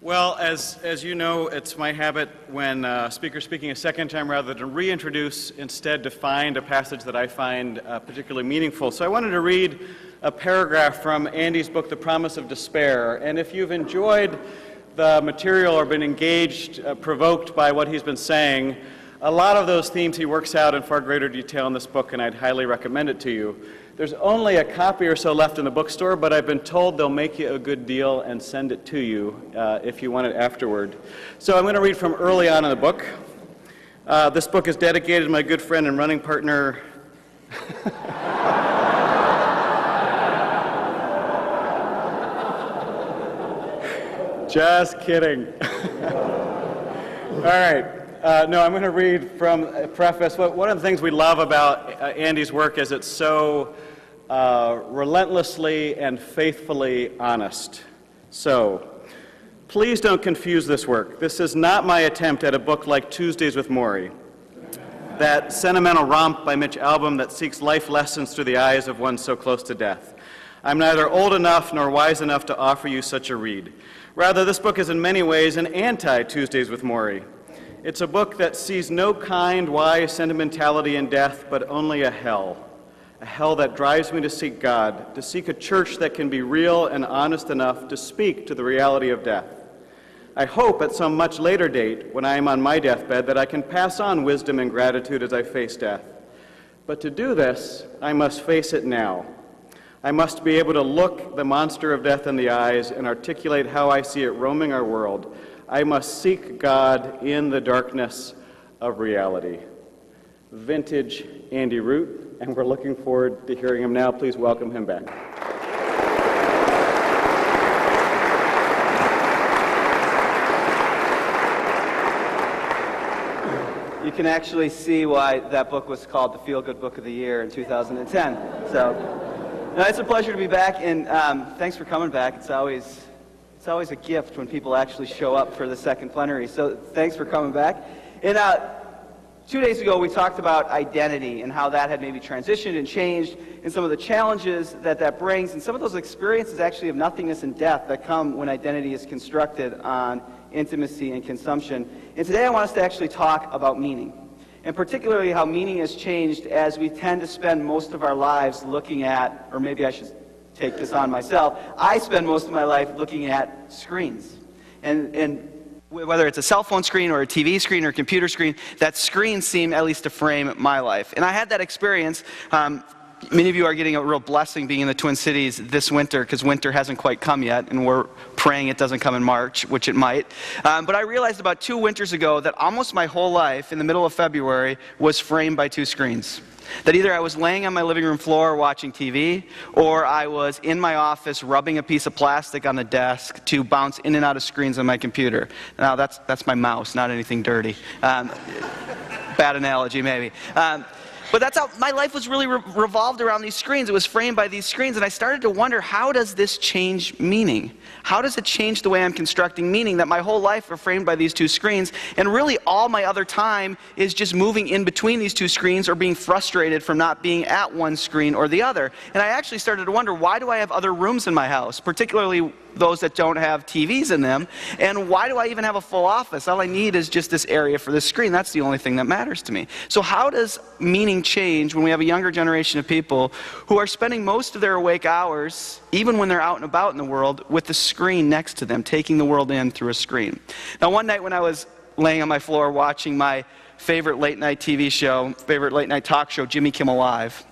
Well, as you know, it's my habit when speakers speaking a second time rather than reintroduce, instead to find a passage that I find particularly meaningful. So I wanted to read a paragraph from Andy's book, The Promise of Despair. And if you've enjoyed the material or been engaged, provoked by what he's been saying, a lot of those themes he works out in far greater detail in this book, and I'd highly recommend it to you. There's only a copy or so left in the bookstore, but I've been told they'll make you a good deal and send it to you if you want it afterward. So I'm going to read from early on in the book. This book is dedicated to my good friend and running partner, just kidding. All right. No, I'm going to read from a preface. One of the things we love about Andy's work is it's so relentlessly and faithfully honest. So, please don't confuse this work. This is not my attempt at a book like Tuesdays with Morrie, that sentimental romp by Mitch Albom that seeks life lessons through the eyes of one so close to death. I'm neither old enough nor wise enough to offer you such a read. Rather, this book is in many ways an anti-Tuesdays with Morrie. It's a book that sees no kind, wise sentimentality in death, but only a hell that drives me to seek God, to seek a church that can be real and honest enough to speak to the reality of death. I hope at some much later date, when I am on my deathbed, that I can pass on wisdom and gratitude as I face death. But to do this, I must face it now. I must be able to look the monster of death in the eyes and articulate how I see it roaming our world. I must seek God in the darkness of reality. Vintage Andy Root, and we're looking forward to hearing him now. Please welcome him back. You can actually see why that book was called the Feel Good Book of the Year in 2010. So, no, it's a pleasure to be back, and thanks for coming back. It's always a gift when people actually show up for the second plenary, so thanks for coming back. And 2 days ago, we talked about identity and how that had maybe transitioned and changed, and some of the challenges that brings, and some of those experiences actually of nothingness and death that come when identity is constructed on intimacy and consumption. And today I want us to actually talk about meaning, and particularly how meaning has changed as we tend to spend most of our lives looking at, or maybe I should take this on myself, I spend most of my life looking at screens. And whether it's a cell phone screen or a TV screen or a computer screen, that screen seemed at least to frame my life. And I had that experience. Many of you are getting a real blessing being in the Twin Cities this winter, because winter hasn't quite come yet, and we're praying it doesn't come in March, which it might. But I realized about 2 winters ago that almost my whole life in the middle of February was framed by 2 screens. That either I was laying on my living room floor watching TV, or I was in my office rubbing a piece of plastic on the desk to bounce in and out of screens on my computer. Now that's my mouse, not anything dirty. Bad analogy maybe. But that's how my life was really revolved around these screens. It was framed by these screens, and I started to wonder, how does this change meaning? How does it change the way I'm constructing meaning, that my whole life are framed by these 2 screens, and really all my other time is just moving in between these 2 screens or being frustrated from not being at one screen or the other. And I actually started to wonder, why do I have other rooms in my house, particularly those that don't have TVs in them, and why do I even have a full office? All I need is just this area for this screen. That's the only thing that matters to me. So how does meaning change when we have a younger generation of people who are spending most of their awake hours, even when they're out and about in the world, with the screen next to them, taking the world in through a screen? Now, one night when I was laying on my floor watching my favorite late night TV show, favorite late night talk show, Jimmy Kimmel Live,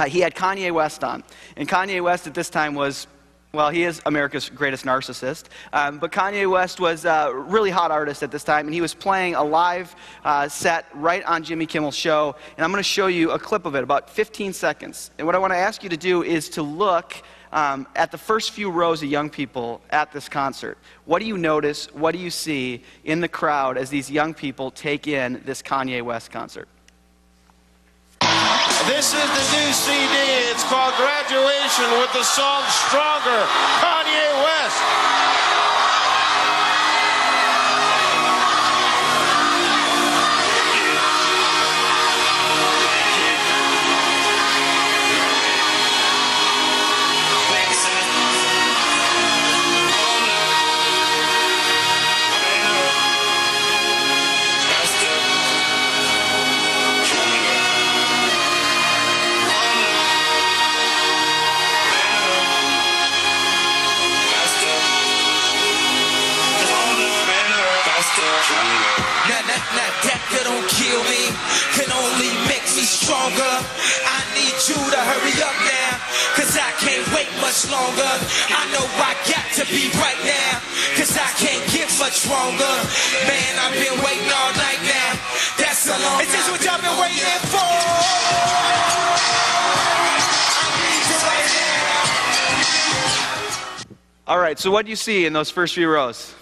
he had Kanye West on. And Kanye West at this time was, well, he is America's greatest narcissist, but Kanye West was a really hot artist at this time, and he was playing a live set right on Jimmy Kimmel's show, and I'm going to show you a clip of it, about 15 seconds. And what I want to ask you to do is to look at the first few rows of young people at this concert. What do you notice, what do you see in the crowd as these young people take in this Kanye West concert? This is the new CD. It's called Graduation with the song Stronger, Kanye West. Now that don't kill me, can only make me stronger. I need you to hurry up now, cause I can't wait much longer. I know I got to be right now, cause I can't get much stronger. Man, I've been waiting all night now. That's a long time. Is this what y'all been waiting for? I need you right now. All right, so what do you see in those first few rows?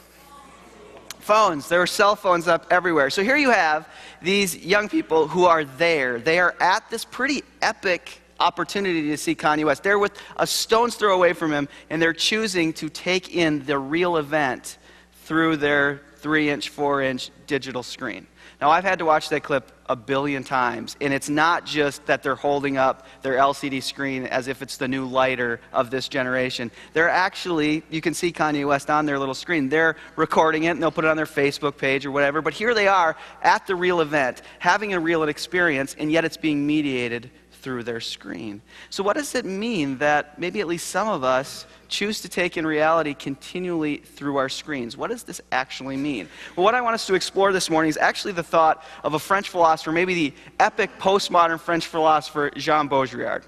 Phones. There are cell phones up everywhere. So here you have these young people who are there. They are at this pretty epic opportunity to see Kanye West. They're with a stone's throw away from him, and they're choosing to take in the real event through their 3-inch, 4-inch digital screen. Now, I've had to watch that clip a billion times, and it's not just that they're holding up their LCD screen as if it's the new lighter of this generation. They're actually, you can see Kanye West on their little screen. They're recording it, and they'll put it on their Facebook page or whatever, but here they are at the real event, having a real experience, and yet it's being mediated through their screen. So what does it mean that maybe at least some of us choose to take in reality continually through our screens? What does this actually mean? Well, what I want us to explore this morning is actually the thought of a French philosopher, maybe the epic postmodern French philosopher, Jean Baudrillard.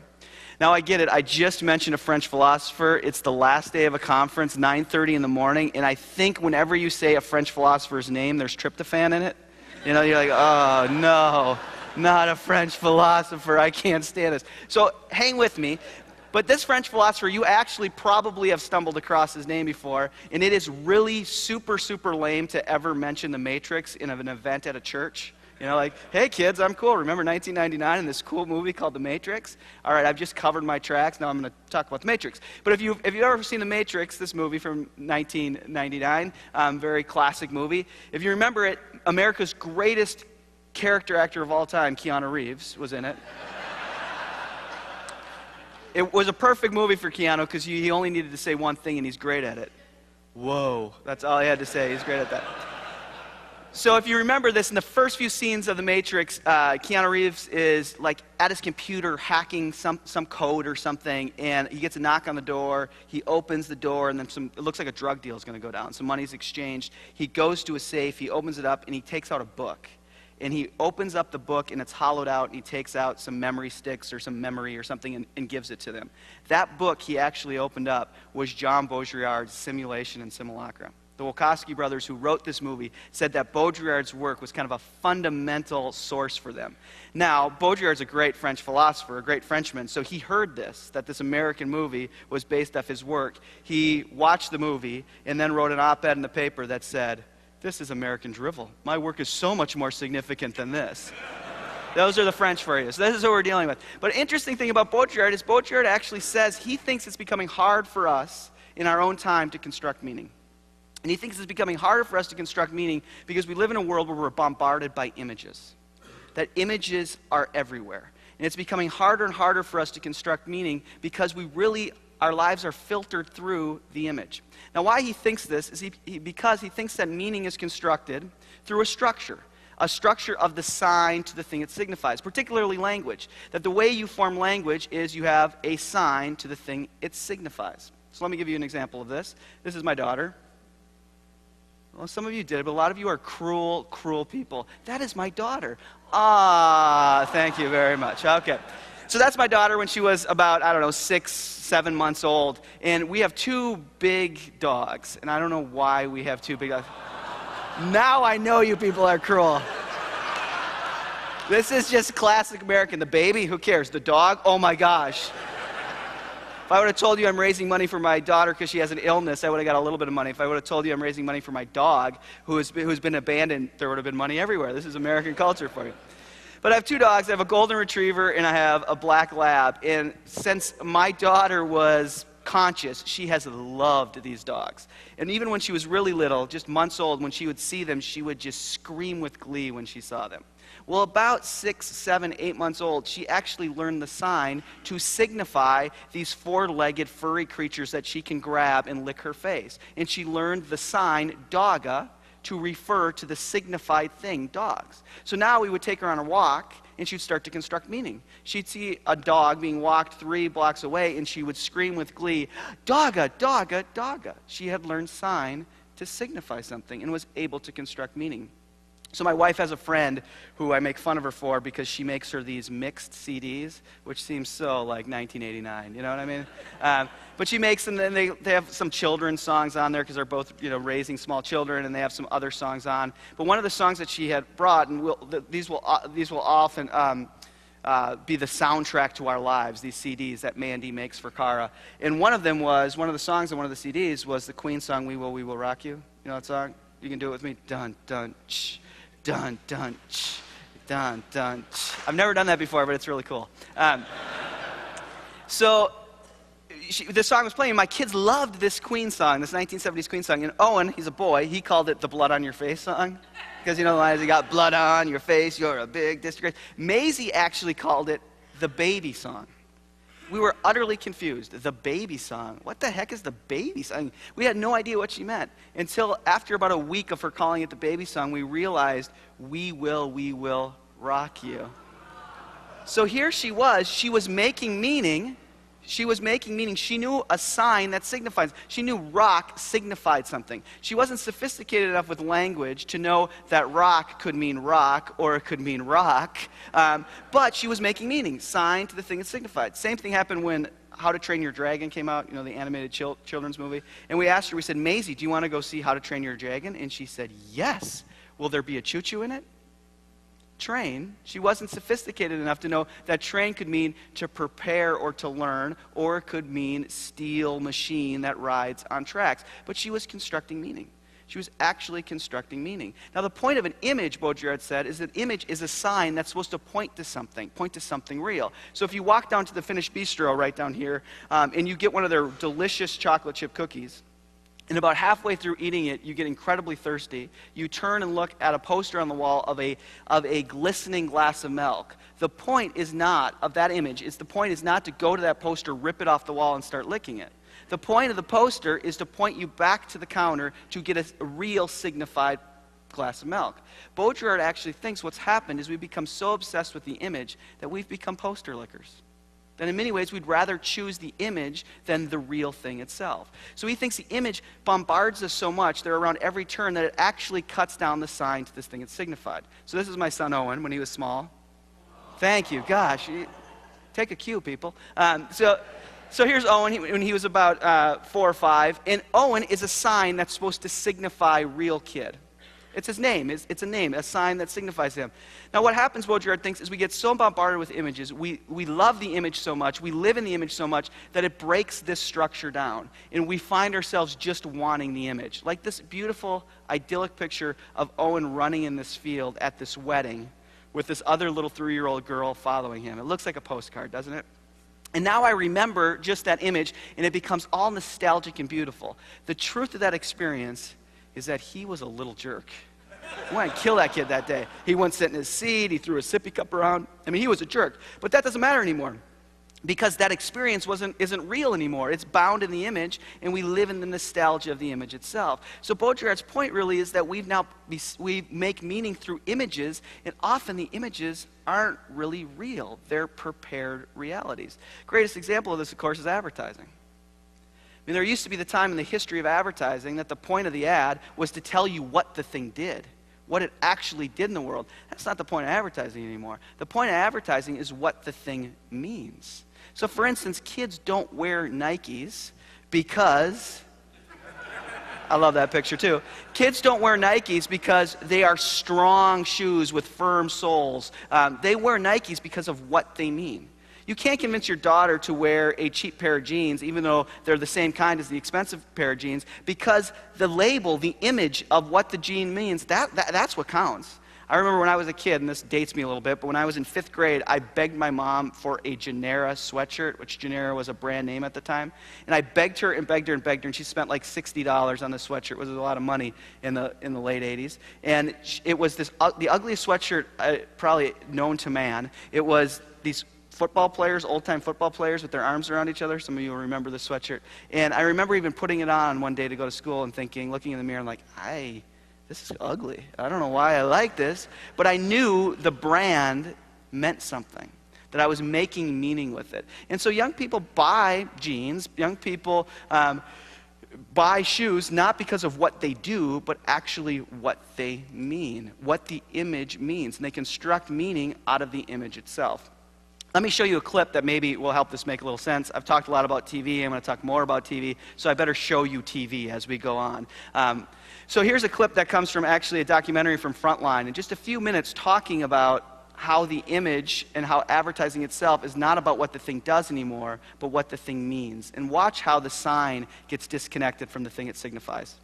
Now, I get it. I just mentioned a French philosopher. It's the last day of a conference, 9:30 in the morning, and I think whenever you say a French philosopher's name, there's tryptophan in it. You know, you're like, oh, no. Not a French philosopher. I can't stand this. So hang with me. But this French philosopher, you actually probably have stumbled across his name before, and it is really super, super lame to ever mention the Matrix in an event at a church. You know, like, hey kids, I'm cool. Remember 1999 and this cool movie called The Matrix? All right, I've just covered my tracks. Now I'm going to talk about The Matrix. But if you've ever seen The Matrix, this movie from 1999, very classic movie, if you remember it, America's greatest character actor of all time, Keanu Reeves, was in it. It was a perfect movie for Keanu because he only needed to say one thing and he's great at it. Whoa. That's all he had to say. He's great at that. So if you remember this, in the first few scenes of The Matrix, Keanu Reeves is like at his computer hacking some code or something, and he gets a knock on the door. He opens the door, and then it looks like a drug deal is going to go down. Some money's exchanged. He goes to a safe. He opens it up, and he takes out a book. And he opens up the book, and it's hollowed out, and he takes out some memory sticks or some memory or something and gives it to them. That book he actually opened up was Jean Baudrillard's Simulation and Simulacra. The Wachowski brothers who wrote this movie said that Baudrillard's work was kind of a fundamental source for them. Now, Baudrillard's a great French philosopher, a great Frenchman, so he heard that this American movie was based off his work. He watched the movie and then wrote an op-ed in the paper that said, "This is American drivel. My work is so much more significant than this." Those are the French for you. So this is what we're dealing with. But an interesting thing about Baudrillard is Baudrillard actually says he thinks it's becoming hard for us in our own time to construct meaning. And he thinks it's becoming harder for us to construct meaning because we live in a world where we're bombarded by images. That images are everywhere. And it's becoming harder and harder for us to construct meaning because our lives are filtered through the image. Now, why he thinks this is because he thinks that meaning is constructed through a structure of the sign to the thing it signifies, particularly language. That the way you form language is you have a sign to the thing it signifies. So let me give you an example of this. This is my daughter. Well, some of you did, but a lot of you are cruel, cruel people. That is my daughter. Thank you very much. Okay. So that's my daughter when she was about, 6, 7 months old. And we have 2 big dogs. And I don't know why we have 2 big dogs. Now I know you people are cruel. This is just classic American. The baby, who cares? The dog, oh my gosh. If I would have told you I'm raising money for my daughter because she has an illness, I would have got a little bit of money. If I would have told you I'm raising money for my dog who's been abandoned, there would have been money everywhere. This is American culture for you. But I have 2 dogs. I have a golden retriever and I have a black lab. And since my daughter was conscious, she has loved these dogs. And even when she was really little, just months old, when she would see them, she would just scream with glee when she saw them. Well, about 6, 7, 8 months old, she actually learned the sign to signify these 4-legged furry creatures that she can grab and lick her face. And she learned the sign, dogga, to refer to the signified thing, dogs. So now we would take her on a walk, and she'd start to construct meaning. She'd see a dog being walked 3 blocks away, and she would scream with glee, dogga, dogga, dogga. She had learned sign to signify something and was able to construct meaning. So my wife has a friend who I make fun of her for because she makes her these mixed CDs, which seems so like 1989, you know what I mean? But she makes them, and they have some children's songs on there because they're both, raising small children, and they have some other songs on. But one of the songs that she had brought, and these will often be the soundtrack to our lives, these CDs that Mandy makes for Cara. And one of the songs on one of the CDs was the Queen song, We Will Rock You. You know that song? You can do it with me. Dun, dun, ch. Dun, dun, ch, dun, dun, ch. I've never done that before, but it's really cool. So this song was playing. My kids loved this Queen song, this 1970s Queen song. And Owen, he's a boy, he called it the Blood on Your Face song. Because the line is, you got blood on your face, you're a big disgrace. Maisie actually called it the Baby song. We were utterly confused. The Baby song. What the heck is the Baby song? We had no idea what she meant. Until after about a week of her calling it the Baby song, we realized, we will rock you. So here she was making meaning. She knew a sign that signifies. She knew rock signified something. She wasn't sophisticated enough with language to know that rock could mean rock or it could mean rock. But she was making meaning, sign to the thing it signified. Same thing happened when How to Train Your Dragon came out, the animated children's movie. And we asked her, we said, Maisie, do you want to go see How to Train Your Dragon? And she said, yes. Will there be a choo-choo in it? Train. She wasn't sophisticated enough to know that train could mean to prepare or to learn, or it could mean steel machine that rides on tracks. But she was constructing meaning. She was actually constructing meaning. Now, the point of an image, Baudrillard said, is that image is a sign that's supposed to point to something real. So if you walk down to the Finnish Bistro right down here, and you get one of their delicious chocolate chip cookies, and about halfway through eating it, you get incredibly thirsty. You turn and look at a poster on the wall of a glistening glass of milk. The point is not, of that image, the point is not to go to that poster, rip it off the wall, and start licking it. The point of the poster is to point you back to the counter to get a real signified glass of milk. Baudrillard actually thinks what's happened is we've become so obsessed with the image that we've become poster lickers. That in many ways we'd rather choose the image than the real thing itself. So he thinks the image bombards us so much, they're around every turn, that it actually cuts down the sign to this thing it's signified. So this is my son Owen when he was small. Thank you. Gosh, take a cue, people. So here's Owen when he was about 4 or 5. And Owen is a sign that's supposed to signify real kid. It's his name. It's a name, a sign that signifies him. Now what happens, Baudrillard thinks, is we get so bombarded with images, we love the image so much, we live in the image so much, that it breaks this structure down. And we find ourselves just wanting the image. Like this beautiful, idyllic picture of Owen running in this field at this wedding with this other little 3-year-old girl following him. It looks like a postcard, doesn't it? And now I remember just that image, and it becomes all nostalgic and beautiful. The truth of that experience is that he was a little jerk. I wanted to kill that kid that day. He wouldn't sit in his seat. He threw a sippy cup around. I mean, he was a jerk. But that doesn't matter anymore because that experience isn't real anymore. It's bound in the image, and we live in the nostalgia of the image itself. So Baudrillard's point really is that we make meaning through images, and often the images aren't really real. They're prepared realities. Greatest example of this, of course, is advertising. I mean, there used to be the time in the history of advertising that the point of the ad was to tell you what the thing did, what it actually did in the world. That's not the point of advertising anymore. The point of advertising is what the thing means. So, for instance, kids don't wear Nikes because... I love that picture, too. Kids don't wear Nikes because they are strong shoes with firm soles. They wear Nikes because of what they mean. You can't convince your daughter to wear a cheap pair of jeans, even though they're the same kind as the expensive pair of jeans, because the label, the image of what the jean means, that's what counts. I remember when I was a kid, and this dates me a little bit, but when I was in 5th grade, I begged my mom for a Genera sweatshirt, which Genera was a brand name at the time. And I begged her and begged her and begged her, and she spent like $60 on the sweatshirt. It was a lot of money in the late 80s. And it was the ugliest sweatshirt probably known to man. It was these football players, old-time football players with their arms around each other. Some of you will remember this sweatshirt. And I remember even putting it on one day to go to school and thinking, looking in the mirror, and like, this is ugly. I don't know why I like this. But I knew the brand meant something, that I was making meaning with it. And so young people buy jeans. Young people buy shoes not because of what they do, but actually what they mean, what the image means. And they construct meaning out of the image itself. Let me show you a clip that maybe will help this make a little sense. I've talked a lot about TV. I'm going to talk more about TV, so I better show you TV as we go on. So here's a clip that comes from actually a documentary from Frontline, in just a few minutes talking about how the image and how advertising itself is not about what the thing does anymore, but what the thing means. And watch how the sign gets disconnected from the thing it signifies.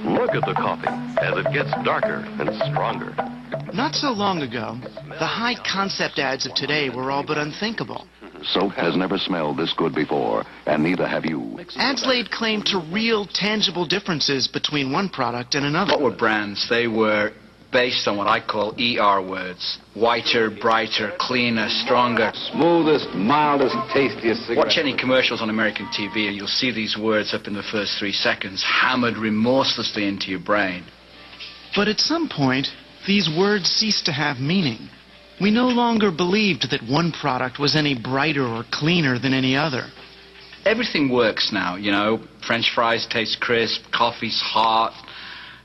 Look at the coffee as it gets darker and stronger. Not so long ago, the high-concept ads of today were all but unthinkable. Soap has never smelled this good before, and neither have you. Ads laid claim to real, tangible differences between one product and another. What were brands? They were based on what I call ER words. Whiter, brighter, cleaner, stronger. Smoothest, mildest, tastiest cigarette. Watch any commercials on American TV and you'll see these words up in the first 3 seconds, hammered remorselessly into your brain. But at some point, these words ceased to have meaning. We no longer believed that one product was any brighter or cleaner than any other. Everything works now, you know. French fries taste crisp, coffee's hot,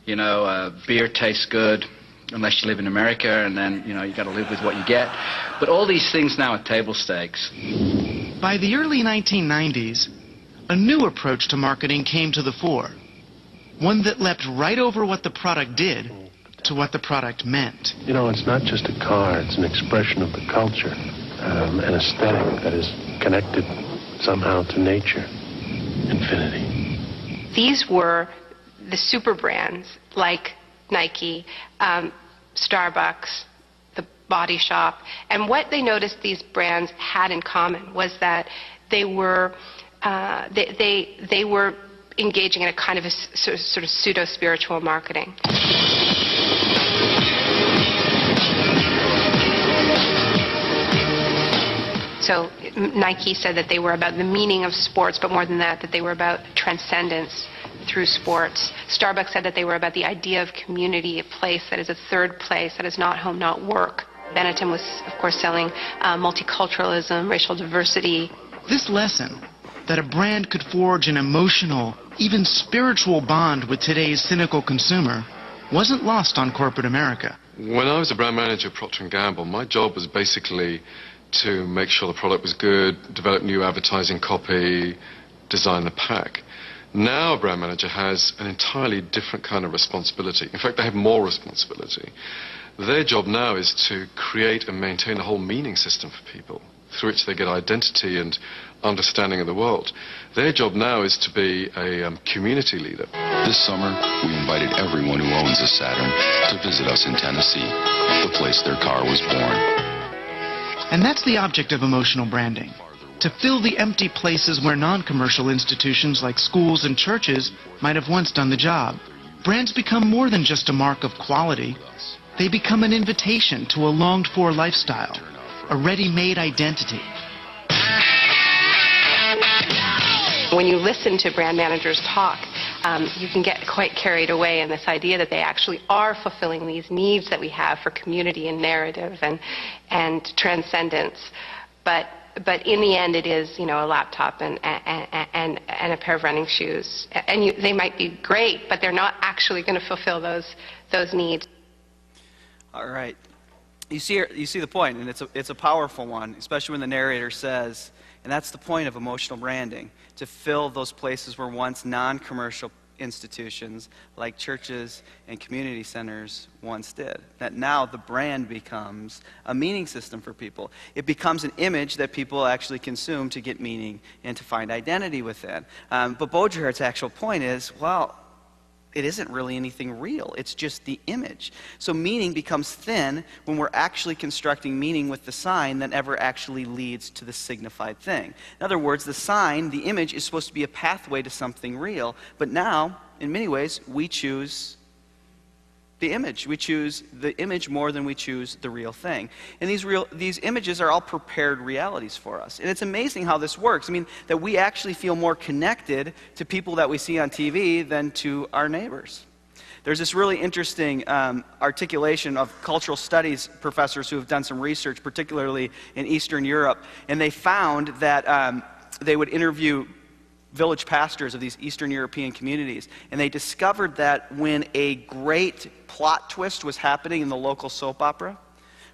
you know, beer tastes good, unless you live in America, and then, you know, you got to live with what you get. But all these things now are table stakes. By the early 1990s, a new approach to marketing came to the fore. One that leapt right over what the product did to what the product meant. You know, it's not just a car, it's an expression of the culture, an aesthetic that is connected somehow to nature, infinity. These were the super brands like Nike, Starbucks, the Body Shop, and what they noticed these brands had in common was that they were they were engaging in a kind of a sort of pseudo-spiritual marketing. So Nike said that they were about the meaning of sports, but more than that, that they were about transcendence through sports. Starbucks said that they were about the idea of community, a place that is a third place, that is not home, not work. Benetton was, of course, selling multiculturalism, racial diversity. This lesson, that a brand could forge an emotional, even spiritual bond with today's cynical consumer, wasn't lost on corporate America. When I was a brand manager at Procter & Gamble, my job was basically to make sure the product was good, develop new advertising copy, design the pack. Now a brand manager has an entirely different kind of responsibility. In fact, they have more responsibility. Their job now is to create and maintain a whole meaning system for people, through which they get identity and understanding of the world. Their job now is to be a community leader. This summer, we invited everyone who owns a Saturn to visit us in Tennessee, the place their car was born. And that's the object of emotional branding, to fill the empty places where non-commercial institutions like schools and churches might have once done the job. Brands become more than just a mark of quality. They become an invitation to a longed-for lifestyle, a ready-made identity. When you listen to brand managers talk, you can get quite carried away in this idea that they actually are fulfilling these needs that we have for community and narrative and transcendence. But in the end, it is, you know, a laptop and a pair of running shoes. And they might be great, but they're not actually going to fulfill those needs. All right. You see the point, and it's a powerful one, especially when the narrator says, and that's the point of emotional branding, to fill those places where once non-commercial institutions like churches and community centers once did. That now the brand becomes a meaning system for people. It becomes an image that people actually consume to get meaning and to find identity within. But Baudrillard's actual point is, well, it isn't really anything real. It's just the image. So meaning becomes thin when we're actually constructing meaning with the sign that never actually leads to the signified thing. In other words, the sign, the image, is supposed to be a pathway to something real. But now, in many ways, we choose the image. We choose the image more than we choose the real thing. And these images are all prepared realities for us. And it's amazing how this works. I mean, that we actually feel more connected to people that we see on TV than to our neighbors. There's this really interesting articulation of cultural studies professors who have done some research, particularly in Eastern Europe, and they found that they would interview village pastors of these Eastern European communities, and they discovered that when a great plot twist was happening in the local soap opera,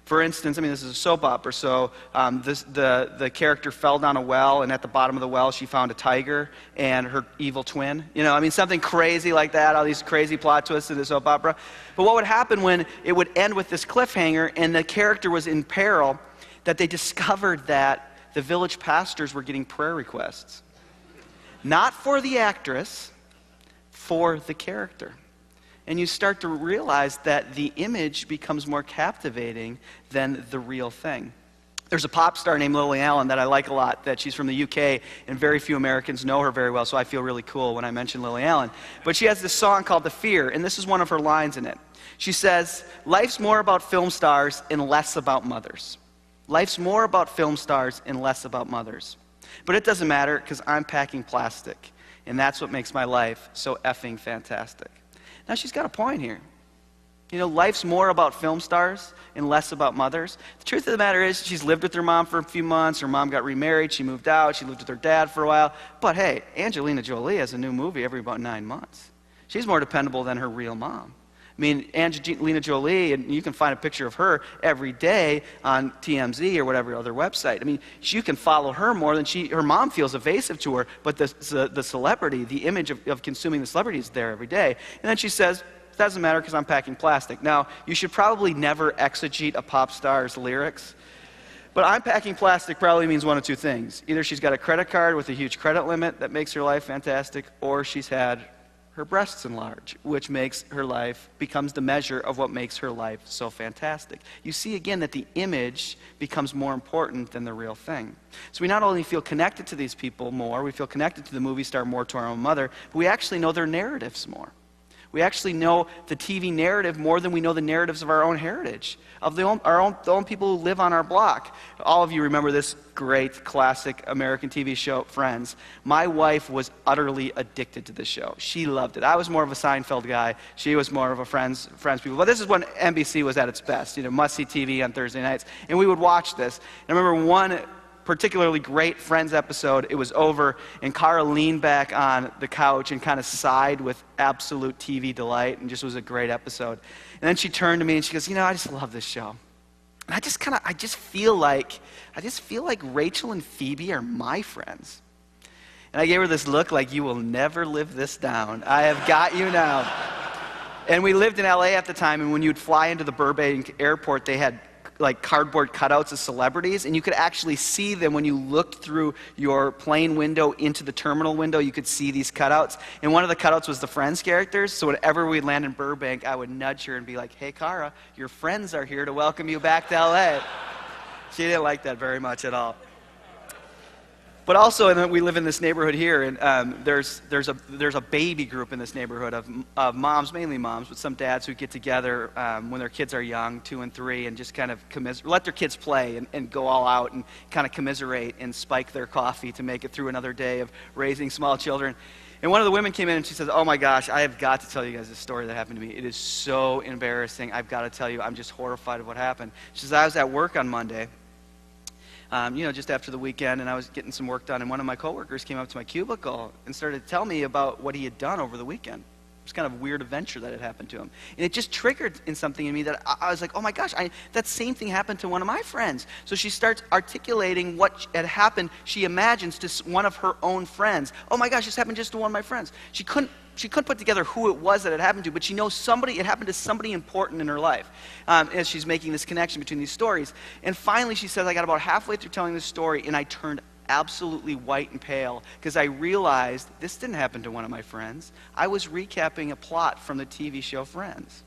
for instance, I mean, this is a soap opera, so the character fell down a well, and at the bottom of the well, she found a tiger and her evil twin. You know, I mean, something crazy like that, all these crazy plot twists in the soap opera. But what would happen when it would end with this cliffhanger and the character was in peril, that they discovered that the village pastors were getting prayer requests. Not for the actress, for the character. And you start to realize that the image becomes more captivating than the real thing. There's a pop star named Lily Allen that I like a lot, that she's from the UK, and very few Americans know her very well, so I feel really cool when I mention Lily Allen. But she has this song called The Fear, and this is one of her lines in it. She says, "Life's more about film stars and less about mothers. Life's more about film stars and less about mothers. But it doesn't matter because I'm packing plastic, and that's what makes my life so effing fantastic." Now, she's got a point here. You know, life's more about film stars and less about mothers. The truth of the matter is, she's lived with her mom for a few months. Her mom got remarried. She moved out. She lived with her dad for a while. But hey, Angelina Jolie has a new movie every about 9 months. She's more dependable than her real mom. I mean, Angelina Jolie, and you can find a picture of her every day on TMZ or whatever other website. I mean, you can follow her more than her mom feels evasive to her, but the celebrity, the image of consuming the celebrity is there every day. And then she says, "It doesn't matter because I'm packing plastic." Now, you should probably never exegete a pop star's lyrics, but "I'm packing plastic" probably means one of two things. Either she's got a credit card with a huge credit limit that makes her life fantastic, or she's had her breasts enlarge, which makes her life, becomes the measure of what makes her life so fantastic. You see again that the image becomes more important than the real thing. So we not only feel connected to these people more, we feel connected to the movie star more, to our own mother, but we actually know their narratives more. We actually know the TV narrative more than we know the narratives of our own heritage, of the own people who live on our block. All of you remember this great classic American TV show, Friends. My wife was utterly addicted to this show. She loved it. I was more of a Seinfeld guy. She was more of a Friends people. But this is when NBC was at its best, you know, must-see TV on Thursday nights. And we would watch this. And I remember one particularly great Friends episode. It was over, and Cara leaned back on the couch and kind of sighed with absolute TV delight, and just was a great episode. And then she turned to me and she goes, "You know, I just love this show. And I just feel like Rachel and Phoebe are my friends." And I gave her this look like, "You will never live this down. I have got you now." And we lived in LA at the time, and when you'd fly into the Burbank airport, they had like cardboard cutouts of celebrities, and you could actually see them when you looked through your plane window into the terminal window. You could see these cutouts, and one of the cutouts was the Friends characters. So whenever we'd land in Burbank, I would nudge her and be like, "Hey, Cara, your friends are here to welcome you back to LA." She didn't like that very much at all. But also, and we live in this neighborhood here, and there's a baby group in this neighborhood of moms, mainly moms, but some dads who get together when their kids are young, 2 and 3, and just kind of let their kids play and go all out and kind of commiserate and spike their coffee to make it through another day of raising small children. And one of the women came in and she says, "Oh my gosh, I have got to tell you guys this story that happened to me. It is so embarrassing. I've got to tell you, I'm just horrified of what happened." She says, "I was at work on Monday, just after the weekend, and I was getting some work done, and one of my coworkers came up to my cubicle and started to tell me about what he had done over the weekend. It was kind of a weird adventure that had happened to him. And it just triggered in something in me that I was like, oh my gosh, that same thing happened to one of my friends. So she starts articulating what had happened, she imagines, to one of her own friends. Oh my gosh, this happened just to one of my friends. She couldn't put together who it was that it happened to, but she knows it happened to somebody important in her life as she's making this connection between these stories. And finally, she says, I got about halfway through telling this story, and I turned absolutely white and pale because I realized this didn't happen to one of my friends. I was recapping a plot from the TV show Friends.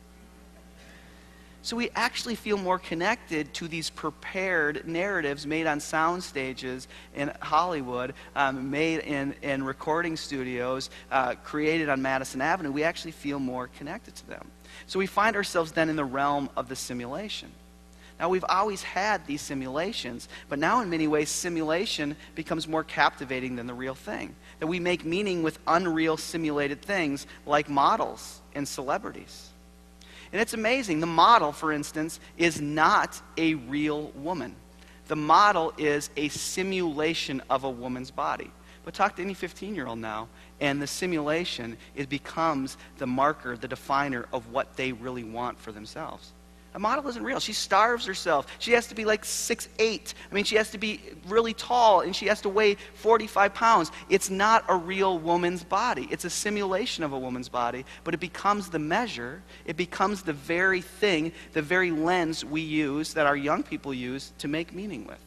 So we actually feel more connected to these prepared narratives made on sound stages in Hollywood, made in recording studios, created on Madison Avenue. We actually feel more connected to them. So we find ourselves then in the realm of the simulation. Now, we've always had these simulations, but now in many ways, simulation becomes more captivating than the real thing. That we make meaning with unreal simulated things like models and celebrities. And it's amazing. The model, for instance, is not a real woman. the model is a simulation of a woman's body. But talk to any 15-year-old now, and the simulation, it becomes the marker, the definer of what they really want for themselves. A model isn't real. She starves herself. She has to be like 6'8". I mean, she has to be really tall, and she has to weigh 45 pounds. It's not a real woman's body. It's a simulation of a woman's body, but it becomes the measure. It becomes the very thing, the very lens we use, that our young people use, to make meaning with.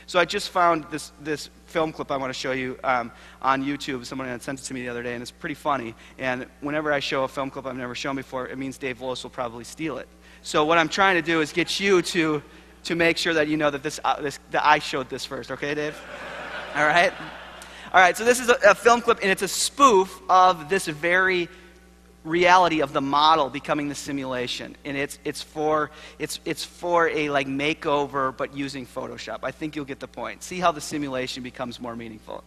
So I just found this film clip I want to show you on YouTube. Someone had sent it to me the other day, and it's pretty funny. And whenever I show a film clip I've never shown before, it means Dave Loos will probably steal it. So what I'm trying to do is get you to make sure that you know that that I showed this first. Okay, Dave? All right? All right, so this is a film clip, and it's a spoof of this very reality of the model becoming the simulation, and it's for a like makeover, but using Photoshop. I think you'll get the point. See how the simulation becomes more meaningful.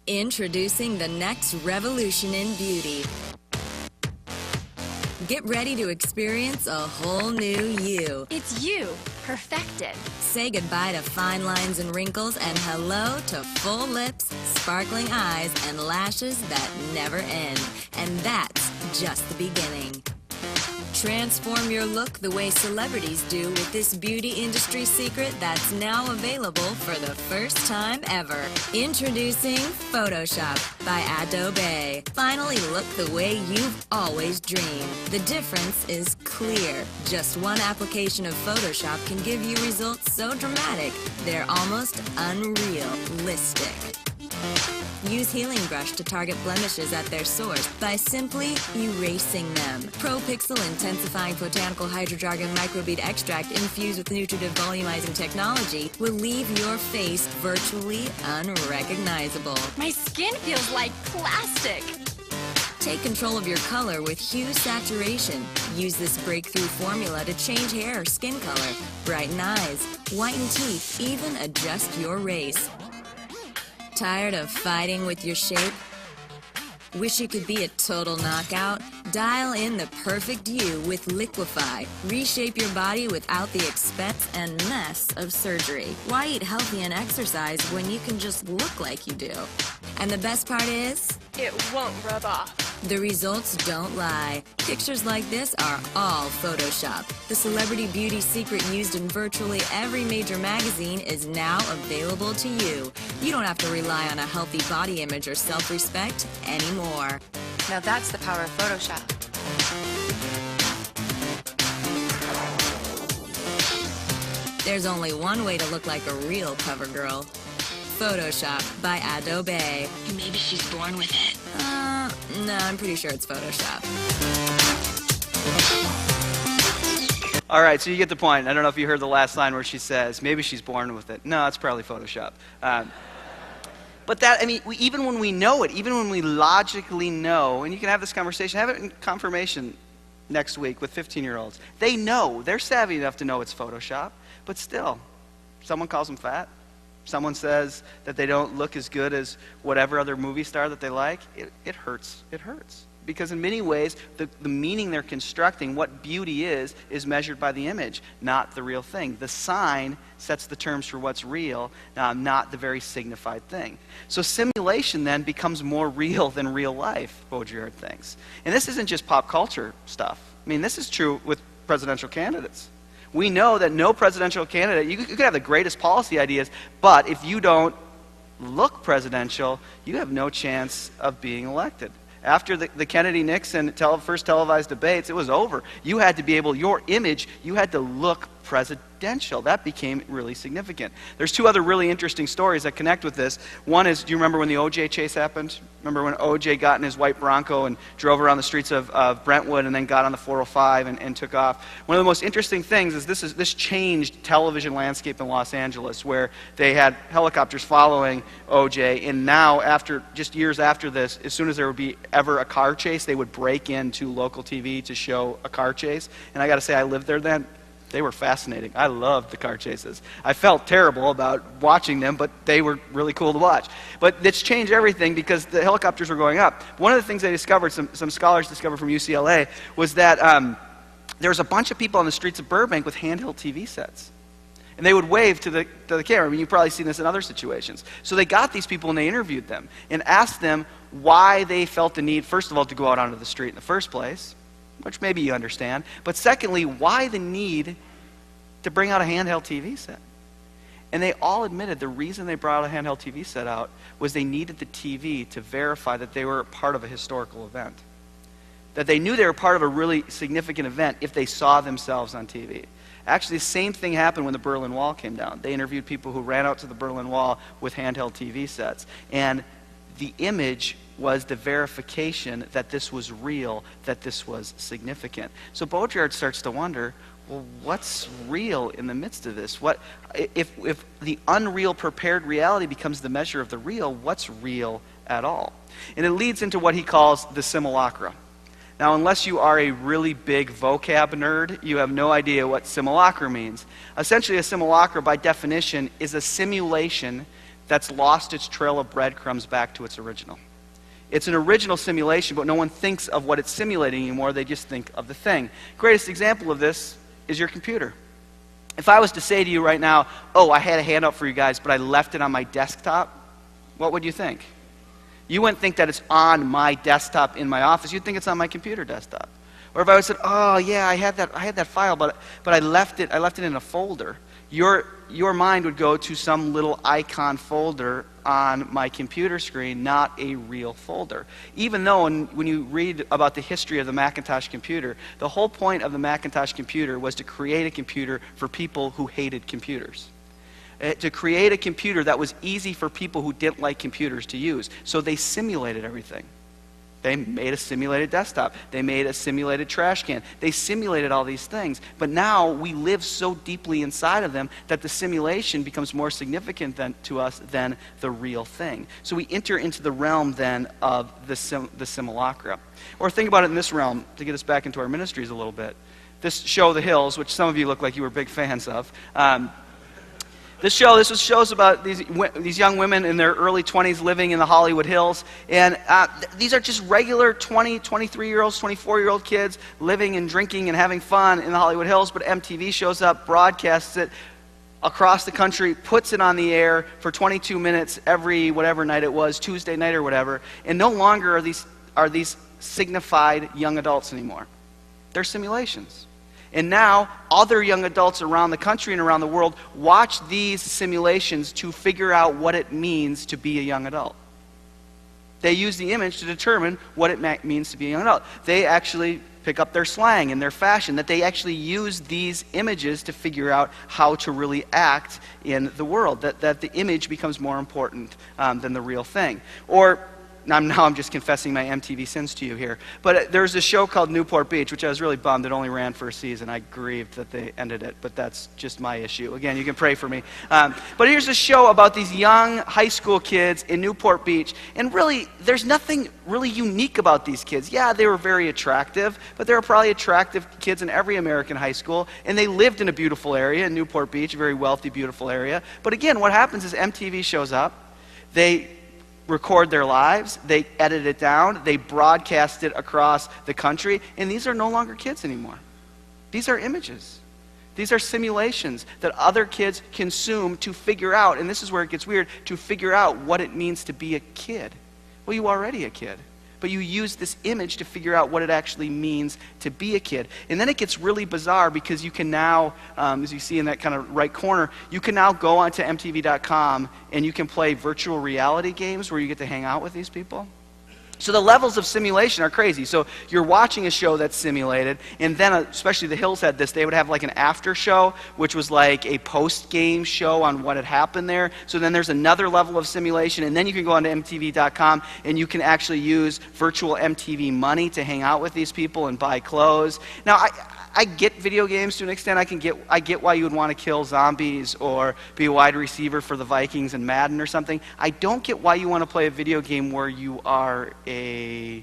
Introducing the next revolution in beauty. Get ready to experience a whole new you. It's you, perfected. Say goodbye to fine lines and wrinkles and hello to full lips, sparkling eyes, and lashes that never end. And that's just the beginning. Transform your look the way celebrities do with this beauty industry secret that's now available for the first time ever. Introducing Photoshop by Adobe. Finally look the way you've always dreamed. The difference is clear. Just one application of Photoshop can give you results so dramatic, they're almost unrealistic. Use Healing Brush to target blemishes at their source by simply erasing them. Pro-Pixel Intensifying Botanical Hydrodragon Microbead Extract infused with nutritive volumizing technology will leave your face virtually unrecognizable. My skin feels like plastic. Take control of your color with Hue Saturation. Use this breakthrough formula to change hair or skin color, brighten eyes, whiten teeth, even adjust your race. Tired of fighting with your shape? Wish you could be a total knockout? Dial in the perfect you with Liquify. Reshape your body without the expense and mess of surgery. Why eat healthy and exercise when you can just look like you do? And the best part is, it won't rub off. The results don't lie. Pictures like this are all Photoshop. The celebrity beauty secret used in virtually every major magazine is now available to you. You don't have to rely on a healthy body image or self-respect anymore. Now that's the power of Photoshop. There's only one way to look like a real cover girl. Photoshop by Adobe. And maybe she's born with it. No, I'm pretty sure it's Photoshop. All right, so you get the point. I don't know if you heard the last line where she says, maybe she's born with it. No, it's probably Photoshop. But that, I mean, even when we know it, even when we logically know, and you can have this conversation, have it in confirmation next week with 15-year-olds. They know, they're savvy enough to know it's Photoshop, but still, someone calls them fat. Someone says that they don't look as good as whatever other movie star that they like. It hurts. It hurts. Because in many ways, the meaning they're constructing, what beauty is measured by the image, not the real thing. The sign sets the terms for what's real, not the very signified thing. So simulation then becomes more real than real life, Baudrillard thinks. And this isn't just pop culture stuff. I mean, this is true with presidential candidates. We know that no presidential candidate, you could have the greatest policy ideas, but if you don't look presidential, you have no chance of being elected. After the Kennedy-Nixon first televised debates, it was over. You had to be able, your image, you had to look presidential. That became really significant. There's two other really interesting stories that connect with this. One is, do you remember when the O.J. chase happened? Remember when O.J. got in his white Bronco and drove around the streets of Brentwood and then got on the 405 and took off? One of the most interesting things is this changed television landscape in Los Angeles, where they had helicopters following O.J. And now, just years after this, as soon as there would be ever a car chase, they would break into local TV to show a car chase. And I got to say, I lived there then. They were fascinating. I loved the car chases. I felt terrible about watching them, but they were really cool to watch. But it's changed everything because the helicopters were going up. One of the things they discovered, some scholars discovered from UCLA, was that there was a bunch of people on the streets of Burbank with handheld TV sets. And they would wave to the camera. I mean, you've probably seen this in other situations. So they got these people and they interviewed them and asked them why they felt the need, first of all, to go out onto the street in the first place, which maybe you understand, but secondly, why the need to bring out a handheld TV set. And they all admitted the reason they brought a handheld TV set out was they needed the TV to verify that they were part of a historical event. That they knew they were part of a really significant event if they saw themselves on TV. Actually, the same thing happened when the Berlin Wall came down. They interviewed people who ran out to the Berlin Wall with handheld TV sets. And the image was the verification that this was real, that this was significant. So Baudrillard starts to wonder, well, what's real in the midst of this? What if the unreal prepared reality becomes the measure of the real, what's real at all? And it leads into what he calls the simulacra. Now, unless you are a really big vocab nerd, you have no idea what simulacra means. Essentially, a simulacra, by definition, is a simulation that's lost its trail of breadcrumbs back to its original. It's an original simulation, but no one thinks of what it's simulating anymore. They just think of the thing. Greatest example of this is your computer. If I was to say to you right now, oh, I had a handout for you guys, but I left it on my desktop, what would you think? You wouldn't think that it's on my desktop in my office. You'd think it's on my computer desktop. Or if I would say, oh yeah, I had that file, but I left it in a folder. Your mind would go to some little icon folder on my computer screen, not a real folder. Even though when you read about the history of the Macintosh computer, the whole point of the Macintosh computer was to create a computer for people who hated computers. To create a computer that was easy for people who didn't like computers to use. So they simulated everything. They made a simulated desktop. They made a simulated trash can. They simulated all these things. But now we live so deeply inside of them that the simulation becomes more significant to us than the real thing. So we enter into the realm then of the simulacra. Or think about it in this realm, to get us back into our ministries a little bit. This show, The Hills, which some of you look like you were big fans of, This shows about these young women in their early 20s living in the Hollywood Hills. And these are just regular 20, 23-year-olds, 24-year-old kids living and drinking and having fun in the Hollywood Hills. But MTV shows up, broadcasts it across the country, puts it on the air for 22 minutes every whatever night it was, Tuesday night or whatever. And no longer are these signified young adults anymore. They're simulations. And now, other young adults around the country and around the world watch these simulations to figure out what it means to be a young adult. They use the image to determine what it means to be a young adult. They actually pick up their slang and their fashion, that they actually use these images to figure out how to really act in the world, that the image becomes more important than the real thing. Or now I'm just confessing my MTV sins to you here. But there's a show called Newport Beach, which I was really bummed it only ran for a season. I grieved that they ended it, but that's just my issue. Again, you can pray for me. But here's a show about these young high school kids in Newport Beach. And really, there's nothing really unique about these kids. Yeah, they were very attractive, but there were probably attractive kids in every American high school. And they lived in a beautiful area in Newport Beach, a very wealthy, beautiful area. But again, what happens is MTV shows up. They record their lives, they edit it down, they broadcast it across the country, and these are no longer kids anymore. These are images. These are simulations that other kids consume to figure out, and this is where it gets weird, to figure out what it means to be a kid. Well, you're already a kid, but you use this image to figure out what it actually means to be a kid. And then it gets really bizarre because you can now, as you see in that kind of right corner, you can now go onto MTV.com and you can play virtual reality games where you get to hang out with these people. So the levels of simulation are crazy. So you're watching a show that's simulated, and then especially The Hills had this, they would have like an after show, which was like a post-game show on what had happened there. So then there's another level of simulation, and then you can go onto MTV.com and you can actually use virtual MTV money to hang out with these people and buy clothes. Now, I get video games to an extent. I get why you would want to kill zombies or be a wide receiver for the Vikings in Madden or something. I don't get why you want to play a video game where you're a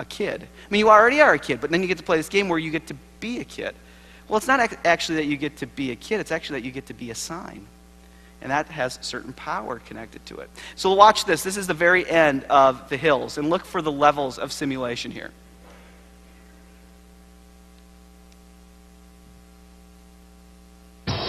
kid. I mean, you already are a kid, but then you get to play this game where you get to be a kid. Well, it's not actually that you get to be a kid. It's actually that you get to be a sign. And that has certain power connected to it. So watch this. This is the very end of The Hills. And look for the levels of simulation here.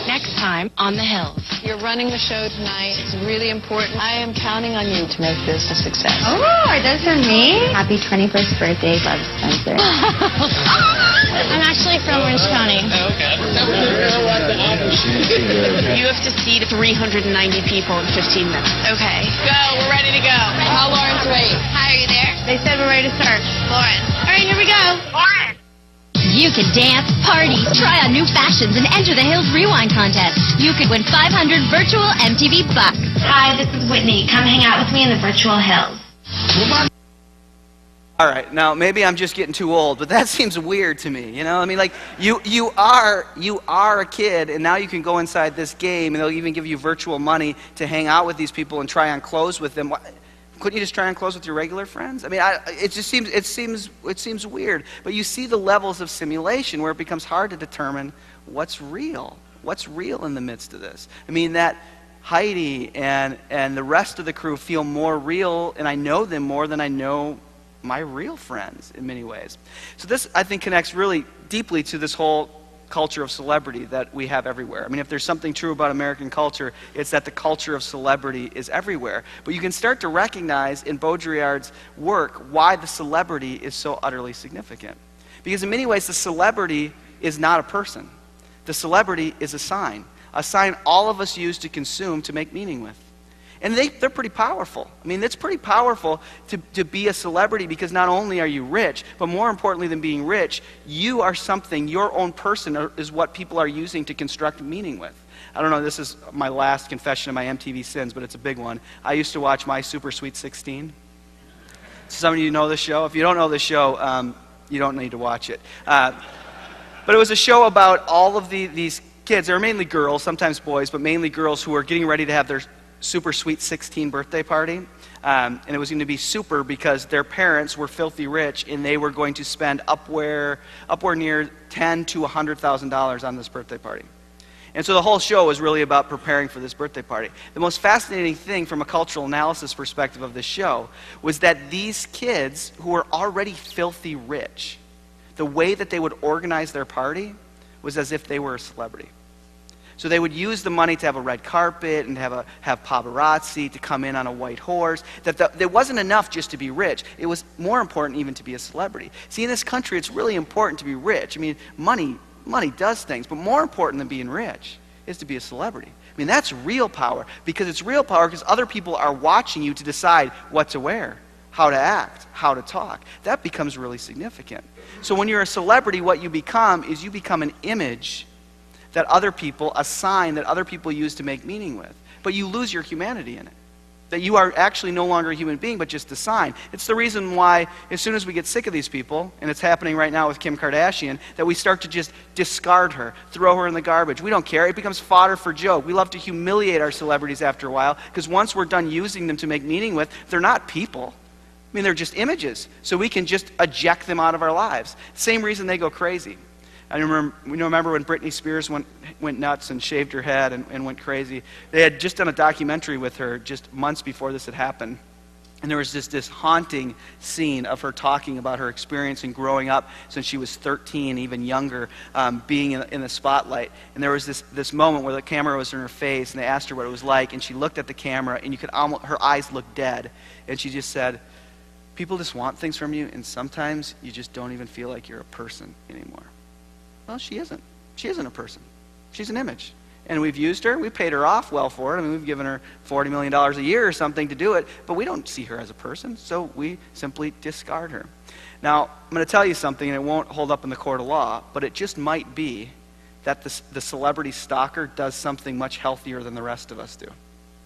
Next time time on the hills. You're running the show tonight. It's really important. I am counting on you to make this a success. Oh, are those for me? Happy 21st birthday, Love Spencer. I'm actually from Orange County. Okay. You have to seat 390 people in 15 minutes. Okay. Go. We're ready to go. Call Lauren to wait. Hi, are you there? They said we're ready to start. Lauren. All right, here we go. Lauren! You can dance, party, try on new fashions, and enter the Hills Rewind contest. You could win 500 virtual MTV bucks. Hi, this is Whitney. Come hang out with me in the virtual hills. All right, now maybe I'm just getting too old, but that seems weird to me. You know, I mean, like you are a kid, and now you can go inside this game, and they'll even give you virtual money to hang out with these people and try on clothes with them. Couldn't you just try on clothes with your regular friends? I mean, it seems weird. But you see the levels of simulation where it becomes hard to determine what's real. What's real in the midst of this? I mean, that Heidi and the rest of the crew feel more real, and I know them more than I know my real friends in many ways. So this, I think, connects really deeply to this whole culture of celebrity that we have everywhere. I mean, if there's something true about American culture, it's that the culture of celebrity is everywhere. But you can start to recognize in Baudrillard's work why the celebrity is so utterly significant. Because in many ways, the celebrity is not a person. The celebrity is a sign all of us use to consume, to make meaning with. And they're pretty powerful. I mean, it's pretty powerful to be a celebrity, because not only are you rich, but more importantly than being rich, you are something, your own person is what people are using to construct meaning with. I don't know, this is my last confession of my MTV sins, but it's a big one. I used to watch My Super Sweet 16. Some of you know this show. If you don't know this show, you don't need to watch it. But it was a show about all of these kids. They were mainly girls, sometimes boys, but mainly girls who were getting ready to have their Super Sweet 16 birthday party. And it was going to be super because their parents were filthy rich, and they were going to spend upward near $10,000 to $100,000 on this birthday party. And so the whole show was really about preparing for this birthday party. The most fascinating thing from a cultural analysis perspective of this show was that these kids who were already filthy rich, the way that they would organize their party was as if they were a celebrity. So they would use the money to have a red carpet and have paparazzi to come in on a white horse. It wasn't enough just to be rich. It was more important even to be a celebrity. See, in this country, it's really important to be rich. I mean, money does things, but more important than being rich is to be a celebrity. I mean, that's real power, because it's real power because other people are watching you to decide what to wear, how to act, how to talk. That becomes really significant. So when you're a celebrity, what you become is you become an image that other people, a sign that other people use to make meaning with. But you lose your humanity in it. That you are actually no longer a human being, but just a sign. It's the reason why, as soon as we get sick of these people, and it's happening right now with Kim Kardashian, that we start to just discard her, throw her in the garbage. We don't care. It becomes fodder for joke. We love to humiliate our celebrities after a while, because once we're done using them to make meaning with, they're not people. I mean, they're just images. So we can just eject them out of our lives. Same reason they go crazy. I remember when Britney Spears went nuts and shaved her head and went crazy. They had just done a documentary with her just months before this had happened. And there was this haunting scene of her talking about her experience in growing up since she was 13, even younger, being in the spotlight. And there was this moment where the camera was in her face, and they asked her what it was like, and she looked at the camera, and her eyes looked dead. And she just said, "People just want things from you, and sometimes you just don't even feel like you're a person anymore." Well, she isn't. She isn't a person. She's an image. And we've used her. We've paid her off well for it. I mean, we've given her $40 million a year or something to do it, but we don't see her as a person, so we simply discard her. Now, I'm going to tell you something, and it won't hold up in the court of law, but it just might be that the celebrity stalker does something much healthier than the rest of us do.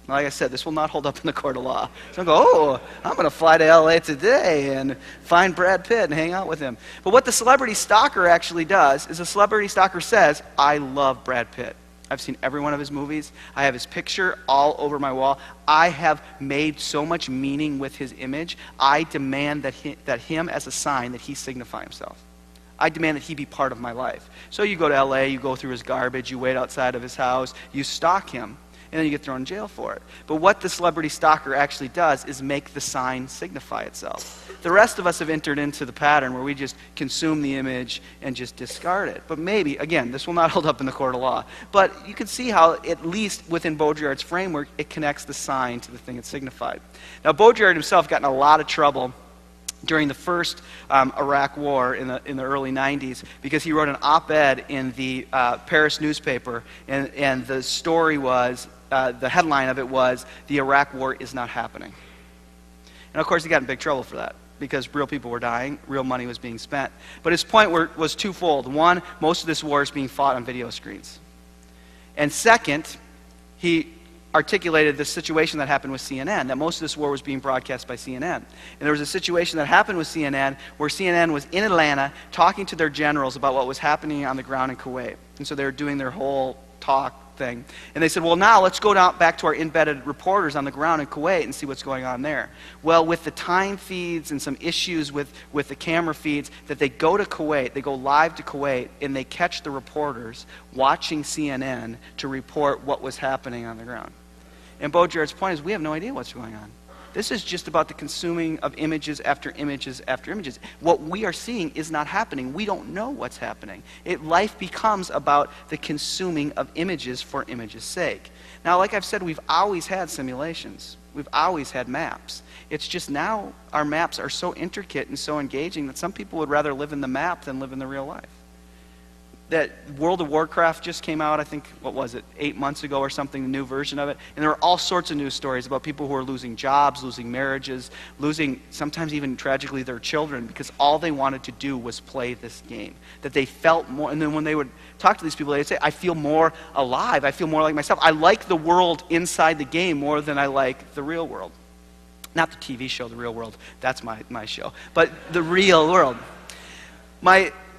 Like I said, this will not hold up in the court of law. So I go, oh, I'm going to fly to LA today and find Brad Pitt and hang out with him. But what the celebrity stalker actually does is the celebrity stalker says, I love Brad Pitt. I've seen every one of his movies. I have his picture all over my wall. I have made so much meaning with his image. I demand that him as a sign that he signify himself. I demand that he be part of my life. So you go to LA, you go through his garbage, you wait outside of his house, you stalk him. and then you get thrown in jail for it. But what the celebrity stalker actually does is make the sign signify itself. The rest of us have entered into the pattern where we just consume the image and just discard it. But maybe, again, this will not hold up in the court of law, but you can see how, at least within Baudrillard's framework, it connects the sign to the thing it signified. Now, Baudrillard himself got in a lot of trouble during the first Iraq War in the early 90s because he wrote an op-ed in the Paris newspaper, and the story was, the headline of it was, "The Iraq War is not happening." And of course he got in big trouble for that because real people were dying, real money was being spent. But his point was twofold. One, most of this war is being fought on video screens. And second, he articulated the situation that happened with CNN, that most of this war was being broadcast by CNN. And there was a situation that happened with CNN where CNN was in Atlanta talking to their generals about what was happening on the ground in Kuwait. And so they were doing their whole talk thing. And they said, well, now let's go back to our embedded reporters on the ground in Kuwait and see what's going on there. Well, with the time feeds and some issues with the camera feeds, that they go to Kuwait, they go live to Kuwait, and they catch the reporters watching CNN to report what was happening on the ground. And Baudrillard's point is, we have no idea what's going on. This is just about the consuming of images after images after images. What we are seeing is not happening. We don't know what's happening. Life becomes about the consuming of images for images' sake. Now, like I've said, we've always had simulations. We've always had maps. It's just now our maps are so intricate and so engaging that some people would rather live in the map than live in the real life. That World of Warcraft just came out, I think, 8 months ago or something, the new version of it. And there are all sorts of news stories about people who are losing jobs, losing marriages, losing sometimes even tragically their children because all they wanted to do was play this game. That they felt more, and then when they would talk to these people, they'd say, I feel more alive, I feel more like myself. I like the world inside the game more than I like the real world. Not the TV show, The Real World, that's my show, but the real world.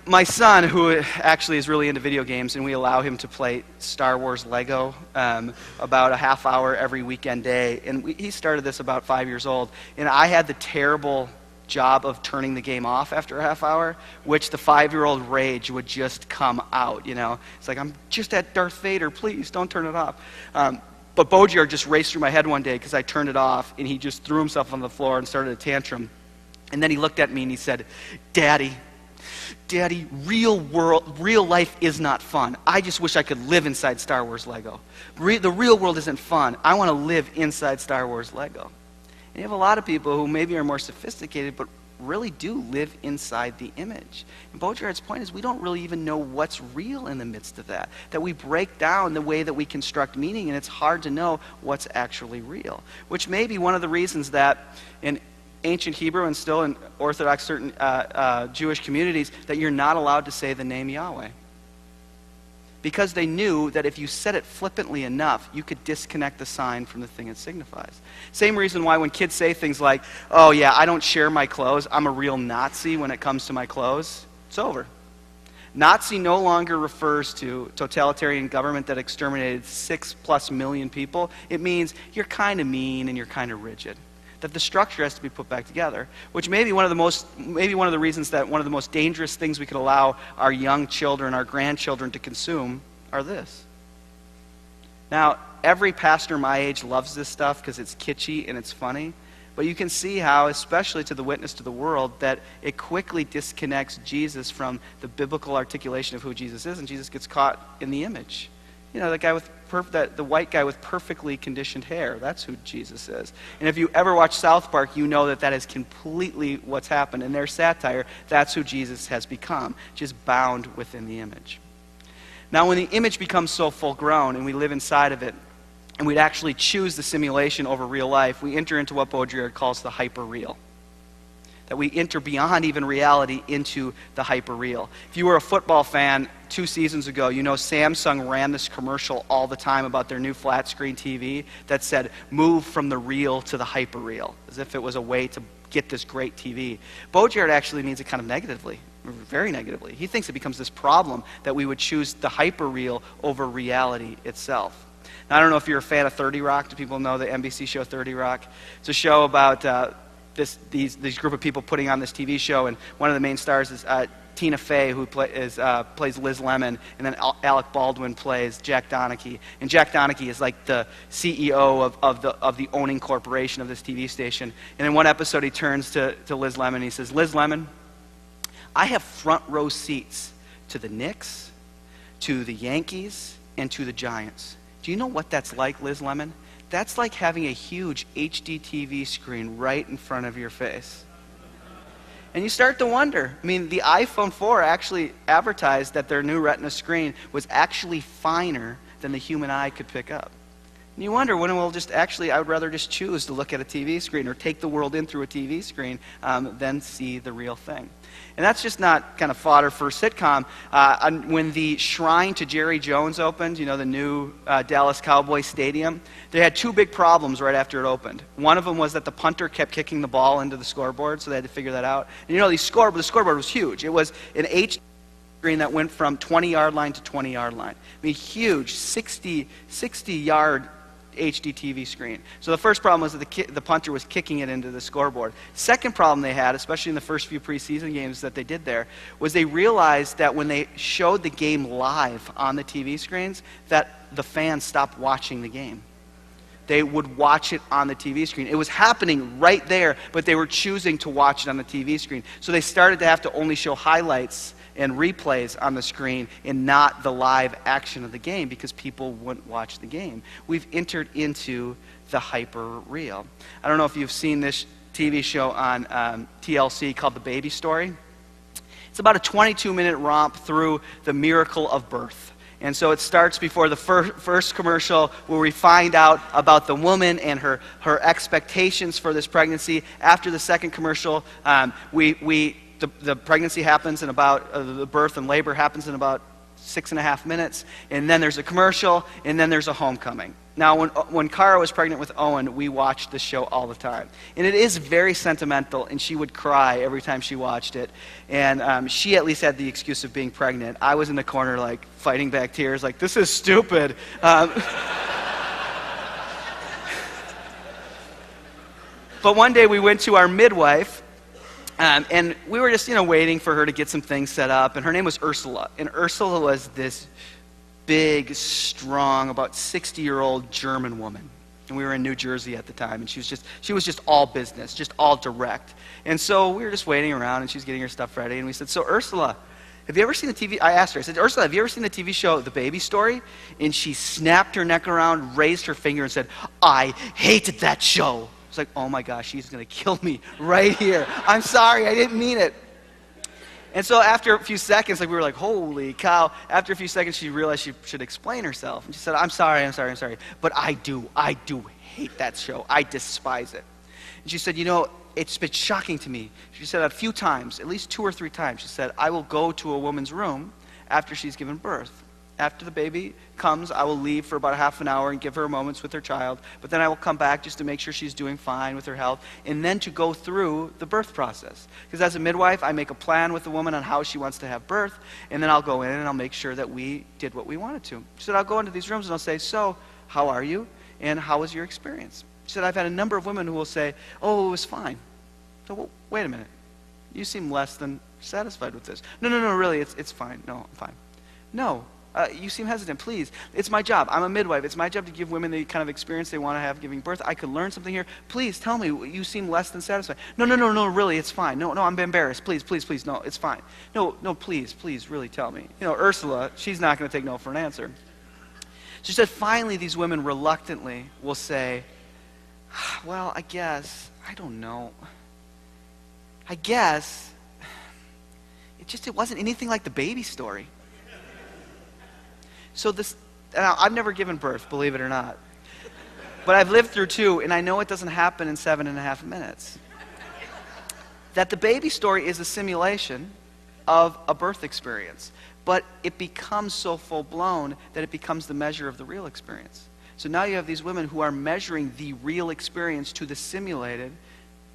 My son, who actually is really into video games, and we allow him to play Star Wars Lego about a half hour every weekend day, and he started this about 5 years old, and I had the terrible job of turning the game off after a half hour, which the 5-year-old rage would just come out, you know. It's like, I'm just at Darth Vader, please don't turn it off. But Baudrillard just raced through my head one day because I turned it off, and he just threw himself on the floor and started a tantrum. And then he looked at me and he said, Daddy, real life is not fun. I just wish I could live inside Star Wars Lego. The real world isn't fun. I want to live inside Star Wars Lego. And you have a lot of people who maybe are more sophisticated, but really do live inside the image. And Baudrillard's point is we don't really even know what's real in the midst of that. That we break down the way that we construct meaning, and it's hard to know what's actually real. Which may be one of the reasons that in ancient Hebrew and still in Orthodox certain Jewish communities that you're not allowed to say the name Yahweh. Because they knew that if you said it flippantly enough, you could disconnect the sign from the thing it signifies. Same reason why when kids say things like, oh yeah, I don't share my clothes, I'm a real Nazi when it comes to my clothes, it's over. Nazi no longer refers to totalitarian government that exterminated 6+ million people. It means you're kind of mean and you're kind of rigid. That the structure has to be put back together, which may be one of the reasons that one of the most dangerous things we could allow our young children, our grandchildren to consume are this. Now, every pastor my age loves this stuff because it's kitschy and it's funny, but you can see how, especially to the witness to the world, that it quickly disconnects Jesus from the biblical articulation of who Jesus is, and Jesus gets caught in the image. You know, the white guy with perfectly conditioned hair, that's who Jesus is. And if you ever watch South Park, you know that is completely what's happened. In their satire, that's who Jesus has become, just bound within the image. Now, when the image becomes so full-grown and we live inside of it, and we'd actually choose the simulation over real life, we enter into what Baudrillard calls the hyper-real. That we enter beyond even reality into the hyper-real. If you were a football fan 2 seasons ago, you know Samsung ran this commercial all the time about their new flat-screen TV that said, move from the real to the hyper-real, as if it was a way to get this great TV. Baudrillard actually means it kind of negatively, very negatively. He thinks it becomes this problem that we would choose the hyper-real over reality itself. Now, I don't know if you're a fan of 30 Rock. Do people know the NBC show 30 Rock? It's a show about these group of people putting on this TV show, and one of the main stars is Tina Fey, who plays Liz Lemon, and then Alec Baldwin plays Jack Donaghy. And Jack Donaghy is like the CEO of the owning corporation of this TV station. And in one episode, he turns to Liz Lemon and he says, "Liz Lemon, I have front row seats to the Knicks, to the Yankees, and to the Giants. Do you know what that's like, Liz Lemon? That's like having a huge HD TV screen right in front of your face." And you start to wonder. I mean, the iPhone 4 actually advertised that their new Retina screen was actually finer than the human eye could pick up. And you wonder when we'll just actually, I would rather just choose to look at a TV screen or take the world in through a TV screen than see the real thing. And that's just not kind of fodder for a sitcom. When the Shrine to Jerry Jones opened, you know, the new Dallas Cowboys stadium, they had two big problems right after it opened. One of them was that the punter kept kicking the ball into the scoreboard, so they had to figure that out. And you know, the scoreboard was huge. It was an HD screen that went from 20-yard line to 20-yard line. I mean, huge, 60-yard HD TV screen. So the first problem was that the punter was kicking it into the scoreboard. Second problem they had, especially in the first few preseason games that they did there, was they realized that when they showed the game live on the TV screens, that the fans stopped watching the game. They would watch it on the TV screen. It was happening right there, but they were choosing to watch it on the TV screen. So they started to have to only show highlights and replays on the screen and not the live action of the game because people wouldn't watch the game. We've entered into the hyper real. I don't know if you've seen this TV show on TLC called The Baby Story. It's about a 22-minute romp through the miracle of birth. And so it starts before the first commercial where we find out about the woman and her expectations for this pregnancy. After the second commercial, the pregnancy happens in about, the birth and labor happens in about 6.5 minutes, and then there's a commercial, and then there's a homecoming. Now, when Cara was pregnant with Owen, we watched the show all the time. And it is very sentimental, and she would cry every time she watched it. And she at least had the excuse of being pregnant. I was in the corner, like, fighting back tears, like, this is stupid. But one day we went to our midwife, and we were just, waiting for her to get some things set up. And her name was Ursula. And Ursula was this big, strong, about 60-year-old German woman. And we were in New Jersey at the time. And she was just all business, just all direct. And so we were just waiting around, and she was getting her stuff ready. And we said, "So Ursula, have you ever seen the TV?" I asked her. I said, "Ursula, have you ever seen the TV show The Baby Story?" And she snapped her neck around, raised her finger, and said, "I hated that show." It's like, oh my gosh, she's going to kill me right here. I'm sorry, I didn't mean it. And so after a few seconds, we were like, holy cow. After a few seconds, she realized she should explain herself. And she said, I'm sorry. But I do hate that show. I despise it. And she said, it's been shocking to me. She said a few times, at least 2 or 3 times, she said, I will go to a woman's room after she's given birth. After the baby comes, I will leave for about half an hour and give her moments with her child, but then I will come back just to make sure she's doing fine with her health, and then to go through the birth process. Because as a midwife, I make a plan with the woman on how she wants to have birth, and then I'll go in and I'll make sure that we did what we wanted to. She said, I'll go into these rooms and I'll say, so, how are you, and how was your experience? She said, I've had a number of women who will say, oh, it was fine. So, well, wait a minute. You seem less than satisfied with this. No, really, it's fine. No, I'm fine. No. You seem hesitant. Please, it's my job. I'm a midwife. It's my job to give women the kind of experience they want to have giving birth. I could learn something here. Please tell me. You seem less than satisfied. No, really, it's fine. No, I'm embarrassed. Please, no, it's fine. No, please, really tell me. Ursula, she's not going to take no for an answer. She said, finally, these women reluctantly will say, well, I guess, I don't know. I guess, it wasn't anything like The Baby Story. So I've never given birth, believe it or not. But I've lived through 2, and I know it doesn't happen in 7.5 minutes. That The Baby Story is a simulation of a birth experience. But it becomes so full-blown that it becomes the measure of the real experience. So now you have these women who are measuring the real experience to the simulated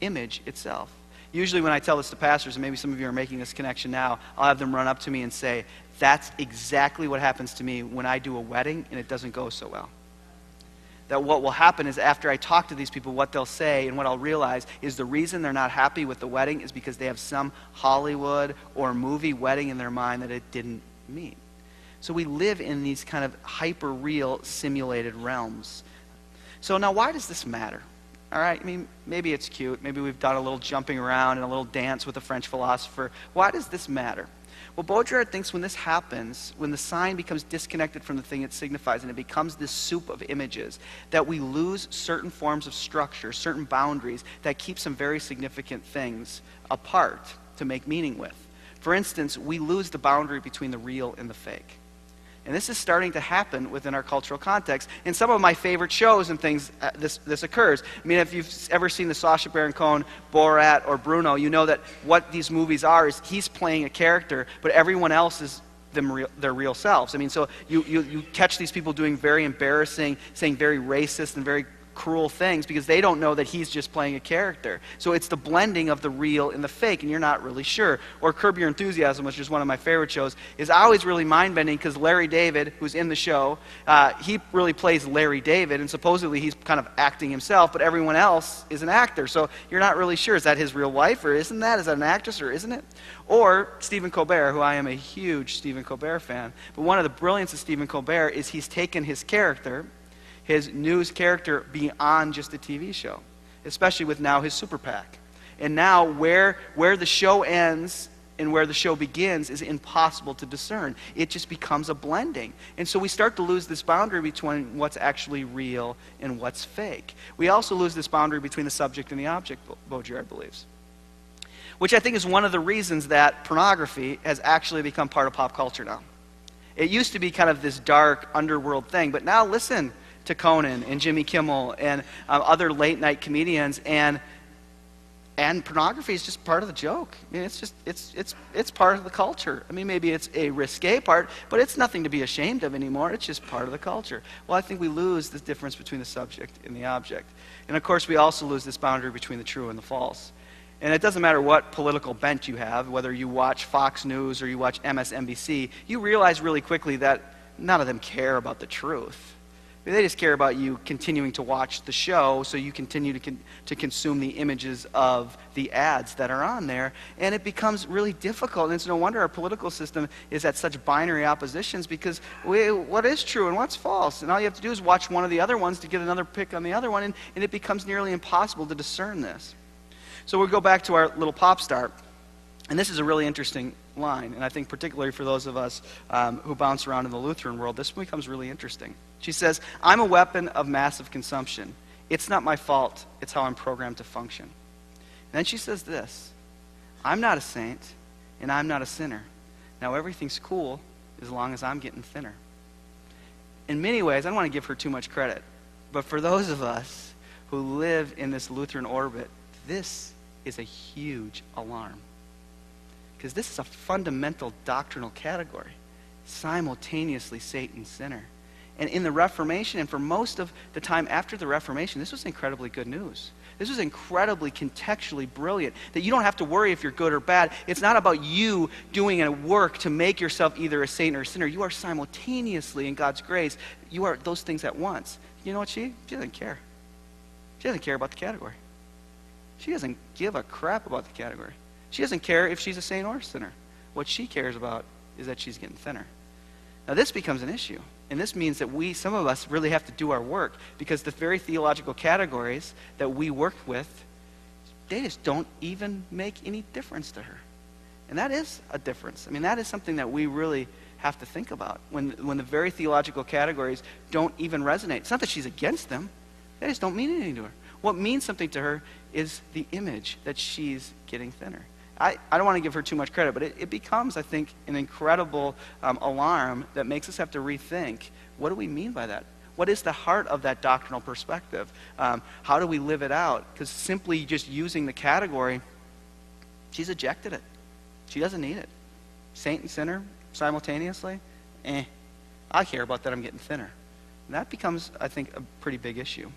image itself. Usually when I tell this to pastors, and maybe some of you are making this connection now, I'll have them run up to me and say, that's exactly what happens to me when I do a wedding and it doesn't go so well. that what will happen is after I talk to these people, what they'll say and what I'll realize is the reason they're not happy with the wedding is because they have some Hollywood or movie wedding in their mind that it didn't meet. So we live in these kind of hyper-real simulated realms. So now why does this matter? All right, I mean, maybe it's cute. Maybe we've done a little jumping around and a little dance with a French philosopher. Why does this matter? Well, Baudrillard thinks when this happens, when the sign becomes disconnected from the thing it signifies and it becomes this soup of images, that we lose certain forms of structure, certain boundaries that keep some very significant things apart to make meaning with. For instance, we lose the boundary between the real and the fake. And this is starting to happen within our cultural context. In some of my favorite shows and things, this occurs. I mean, if you've ever seen the Sacha Baron Cohen, Borat, or Bruno, you know that what these movies are is he's playing a character, but everyone else is their real selves. I mean, so you catch these people doing very embarrassing, saying very racist and very cruel things because they don't know that he's just playing a character. So it's the blending of the real and the fake, and you're not really sure. Or Curb Your Enthusiasm, which is one of my favorite shows, is always really mind-bending because Larry David, who's in the show, he really plays Larry David, and supposedly he's kind of acting himself, but everyone else is an actor. So you're not really sure, is that his real wife, or isn't that? Is that an actress, or isn't it? Or Stephen Colbert, who I am a huge Stephen Colbert fan, but one of the brilliance of Stephen Colbert is he's taken his character, his news character, beyond just a TV show, especially with now his super PAC. And now where the show ends and where the show begins is impossible to discern. It just becomes a blending. And so we start to lose this boundary between what's actually real and what's fake. We also lose this boundary between the subject and the object, Baudrillard believes. Which I think is one of the reasons that pornography has actually become part of pop culture now. It used to be kind of this dark underworld thing, but now listen to Conan and Jimmy Kimmel and other late night comedians, and pornography is just part of the joke. I mean, it's part of the culture. I mean, maybe it's a risque part, but it's nothing to be ashamed of anymore. It's just part of the culture. Well, I think we lose the difference between the subject and the object. And of course, we also lose this boundary between the true and the false. And it doesn't matter what political bent you have, whether you watch Fox News or you watch MSNBC, you realize really quickly that none of them care about the truth. They just care about you continuing to watch the show so you continue to consume the images of the ads that are on there. And it becomes really difficult. And it's no wonder our political system is at such binary oppositions because what is true and what's false? And all you have to do is watch one of the other ones to get another pick on the other one. And it becomes nearly impossible to discern this. So we'll go back to our little pop star. And this is a really interesting line. And I think particularly for those of us who bounce around in the Lutheran world, this becomes really interesting. She says, I'm a weapon of massive consumption. It's not my fault. It's how I'm programmed to function. And then she says this, I'm not a saint, and I'm not a sinner. Now everything's cool as long as I'm getting thinner. In many ways, I don't want to give her too much credit, but for those of us who live in this Lutheran orbit, this is a huge alarm. Because this is a fundamental doctrinal category, simultaneously Satan, sinner. And in the Reformation, and for most of the time after the Reformation, this was incredibly good news. This was incredibly contextually brilliant, that you don't have to worry if you're good or bad. It's not about you doing a work to make yourself either a saint or a sinner. You are simultaneously, in God's grace, you are those things at once. You know what she doesn't care. She doesn't care about the category. She doesn't give a crap about the category. She doesn't care if she's a saint or a sinner. What she cares about is that she's getting thinner. Now this becomes an issue. And this means that some of us really have to do our work because the very theological categories that we work with, they just don't even make any difference to her. And that is a difference. I mean, that is something that we really have to think about when the very theological categories don't even resonate. It's not that she's against them. They just don't mean anything to her. What means something to her is the image that she's getting thinner. I don't want to give her too much credit, but it becomes, I think, an incredible alarm that makes us have to rethink, what do we mean by that? What is the heart of that doctrinal perspective? How do we live it out? Because simply just using the category, she's ejected it. She doesn't need it. Saint and sinner simultaneously, I care about that I'm getting thinner. And that becomes, I think, a pretty big issue.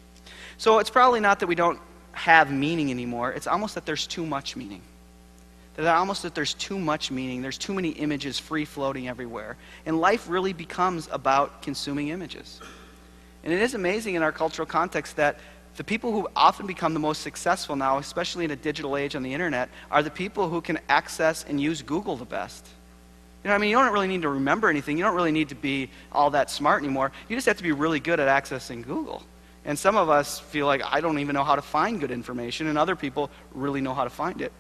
So it's probably not that we don't have meaning anymore. It's almost that there's too much meaning. That there's too much meaning. There's too many images free floating everywhere. And life really becomes about consuming images. And it is amazing in our cultural context that the people who often become the most successful now, especially in a digital age on the internet, are the people who can access and use Google the best. You know, I mean, you don't really need to remember anything. You don't really need to be all that smart anymore. You just have to be really good at accessing Google. And some of us feel like, I don't even know how to find good information, and other people really know how to find it.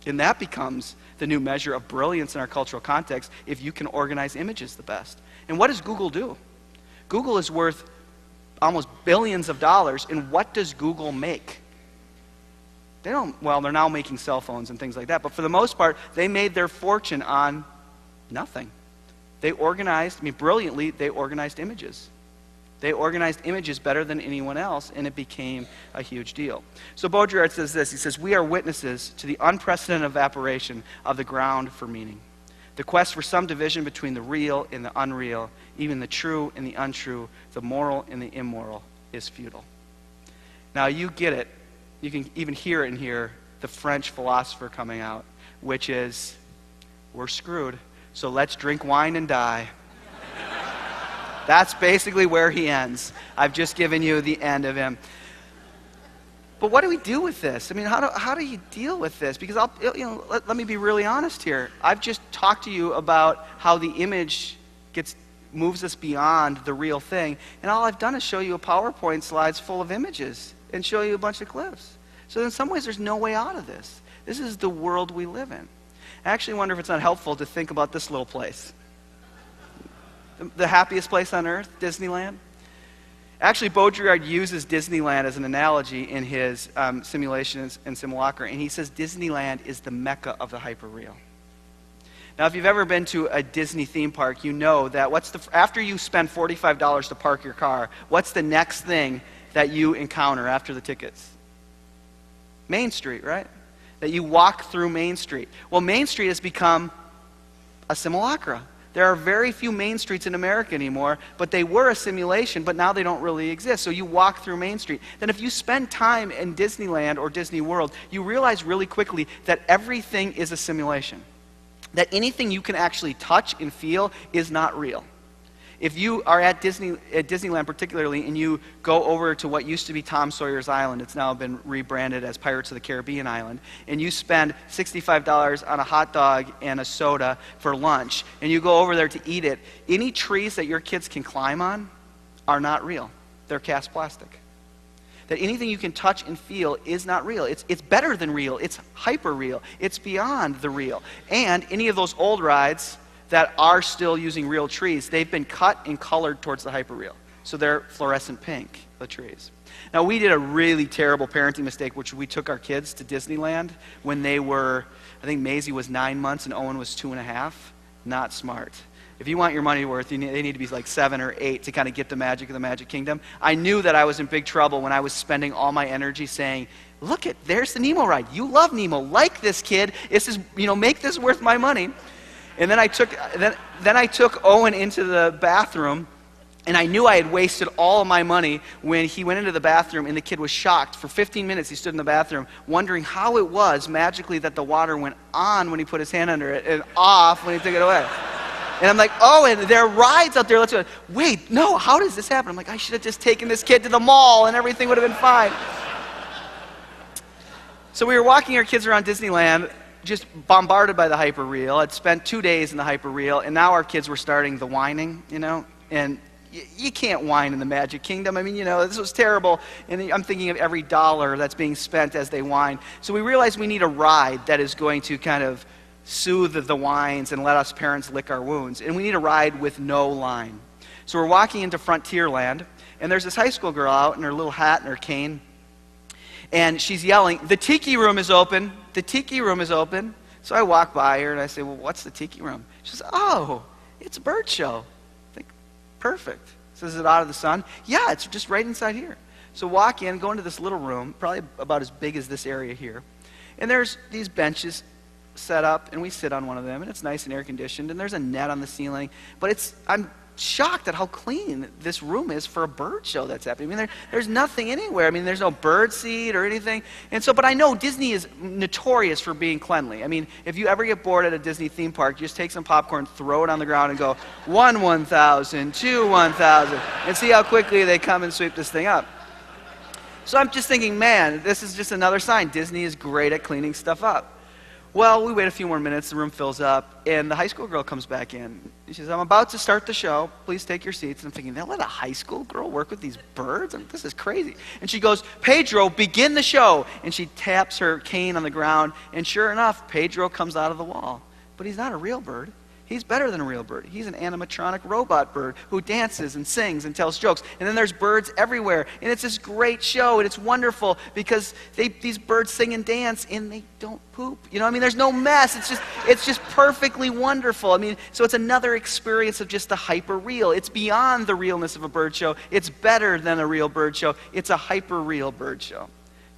And that becomes the new measure of brilliance in our cultural context, if you can organize images the best. And what does Google do? Google is worth almost billions of dollars, and what does Google make? They don't, well, they're now making cell phones and things like that, but for the most part, they made their fortune on nothing. They organized, I mean, brilliantly, they organized images. They organized images better than anyone else, and it became a huge deal. So Baudrillard says this, he says, "We are witnesses to the unprecedented evaporation of the ground for meaning. The quest for some division between the real and the unreal, even the true and the untrue, the moral and the immoral, is futile." Now you get it. You can even hear it in here, the French philosopher coming out, which is, we're screwed, so let's drink wine and die. That's basically where he ends. I've just given you the end of him. But what do we do with this? I mean, how do you deal with this? Because let me be really honest here. I've just talked to you about how the image moves us beyond the real thing, and all I've done is show you a PowerPoint slides full of images and show you a bunch of clips. So in some ways, there's no way out of this. This is the world we live in. I actually wonder if it's not helpful to think about this little place. The happiest place on earth, Disneyland. Actually, Baudrillard uses Disneyland as an analogy in his Simulations and Simulacra, and he says Disneyland is the mecca of the hyperreal. Now, if you've ever been to a Disney theme park, you know that after you spend $45 to park your car, what's the next thing that you encounter after the tickets? Main Street, right? That you walk through Main Street. Well, Main Street has become a simulacra. There are very few main streets in America anymore, but they were a simulation, but now they don't really exist. So you walk through Main Street. Then if you spend time in Disneyland or Disney World, you realize really quickly that everything is a simulation. That anything you can actually touch and feel is not real. If you are at Disneyland particularly, and you go over to what used to be Tom Sawyer's Island, it's now been rebranded as Pirates of the Caribbean Island, and you spend $65 on a hot dog and a soda for lunch, and you go over there to eat it, any trees that your kids can climb on are not real. They're cast plastic. That anything you can touch and feel is not real. It's better than real. It's hyper real. It's beyond the real. And any of those old rides that are still using real trees, they've been cut and colored towards the hyperreal. So they're fluorescent pink, the trees. Now, we did a really terrible parenting mistake, which we took our kids to Disneyland when they were, I think Maisie was 9 months and Owen was 2.5. Not smart. If you want your money worth, they need to be like 7 or 8 to kind of get the magic of the Magic Kingdom. I knew that I was in big trouble when I was spending all my energy saying, look, there's the Nemo ride. You love Nemo. Like this, kid. This is, make this worth my money. And then I took Owen into the bathroom, and I knew I had wasted all of my money when he went into the bathroom, and the kid was shocked. For 15 minutes, he stood in the bathroom, wondering how it was magically that the water went on when he put his hand under it and off when he took it away. And I'm like, oh, and there are rides out there. Let's go. Wait, no, how does this happen? I'm like, I should have just taken this kid to the mall, and everything would have been fine. So we were walking our kids around Disneyland, just bombarded by the hyperreal. I'd spent 2 days in the hyperreal, and now our kids were starting the whining, and you can't whine in the Magic Kingdom. I mean, this was terrible, and I'm thinking of every dollar that's being spent as they whine. So we realized we need a ride that is going to kind of soothe the whines and let us parents lick our wounds, and we need a ride with no line. So we're walking into Frontierland, and there's this high school girl out in her little hat and her cane, and she's yelling, "The tiki room is open. The tiki room is open." So I walk by her and I say, "Well, what's the tiki room?" She says, "Oh, it's a bird show." I think, perfect. So is it out of the sun? Yeah, it's just right inside here. So walk in, go into this little room, probably about as big as this area here. And there's these benches set up, and we sit on one of them, and it's nice and air conditioned, and there's a net on the ceiling. But I'm shocked at how clean this room is for a bird show that's happening. I mean, there's nothing anywhere. I mean, there's no bird seed or anything. And so, but I know Disney is notorious for being cleanly. I mean, if you ever get bored at a Disney theme park, you just take some popcorn, throw it on the ground, and go 1,000, 2, 1,000, and see how quickly they come and sweep this thing up. So I'm just thinking, man, this is just another sign. Disney is great at cleaning stuff up. Well, we wait a few more minutes, the room fills up, and the high school girl comes back in. She says, I'm about to start the show. Please take your seats. And I'm thinking, they'll let a high school girl work with these birds? I mean, this is crazy. And she goes, Pedro, begin the show. And she taps her cane on the ground, and sure enough, Pedro comes out of the wall. But he's not a real bird. He's better than a real bird. He's an animatronic robot bird who dances and sings and tells jokes. And then there's birds everywhere. And it's this great show, and it's wonderful because these birds sing and dance, and they don't poop. You know, I mean, there's no mess. It's just perfectly wonderful. I mean, so it's another experience of just the hyper-real. It's beyond the realness of a bird show. It's better than a real bird show. It's a hyper-real bird show.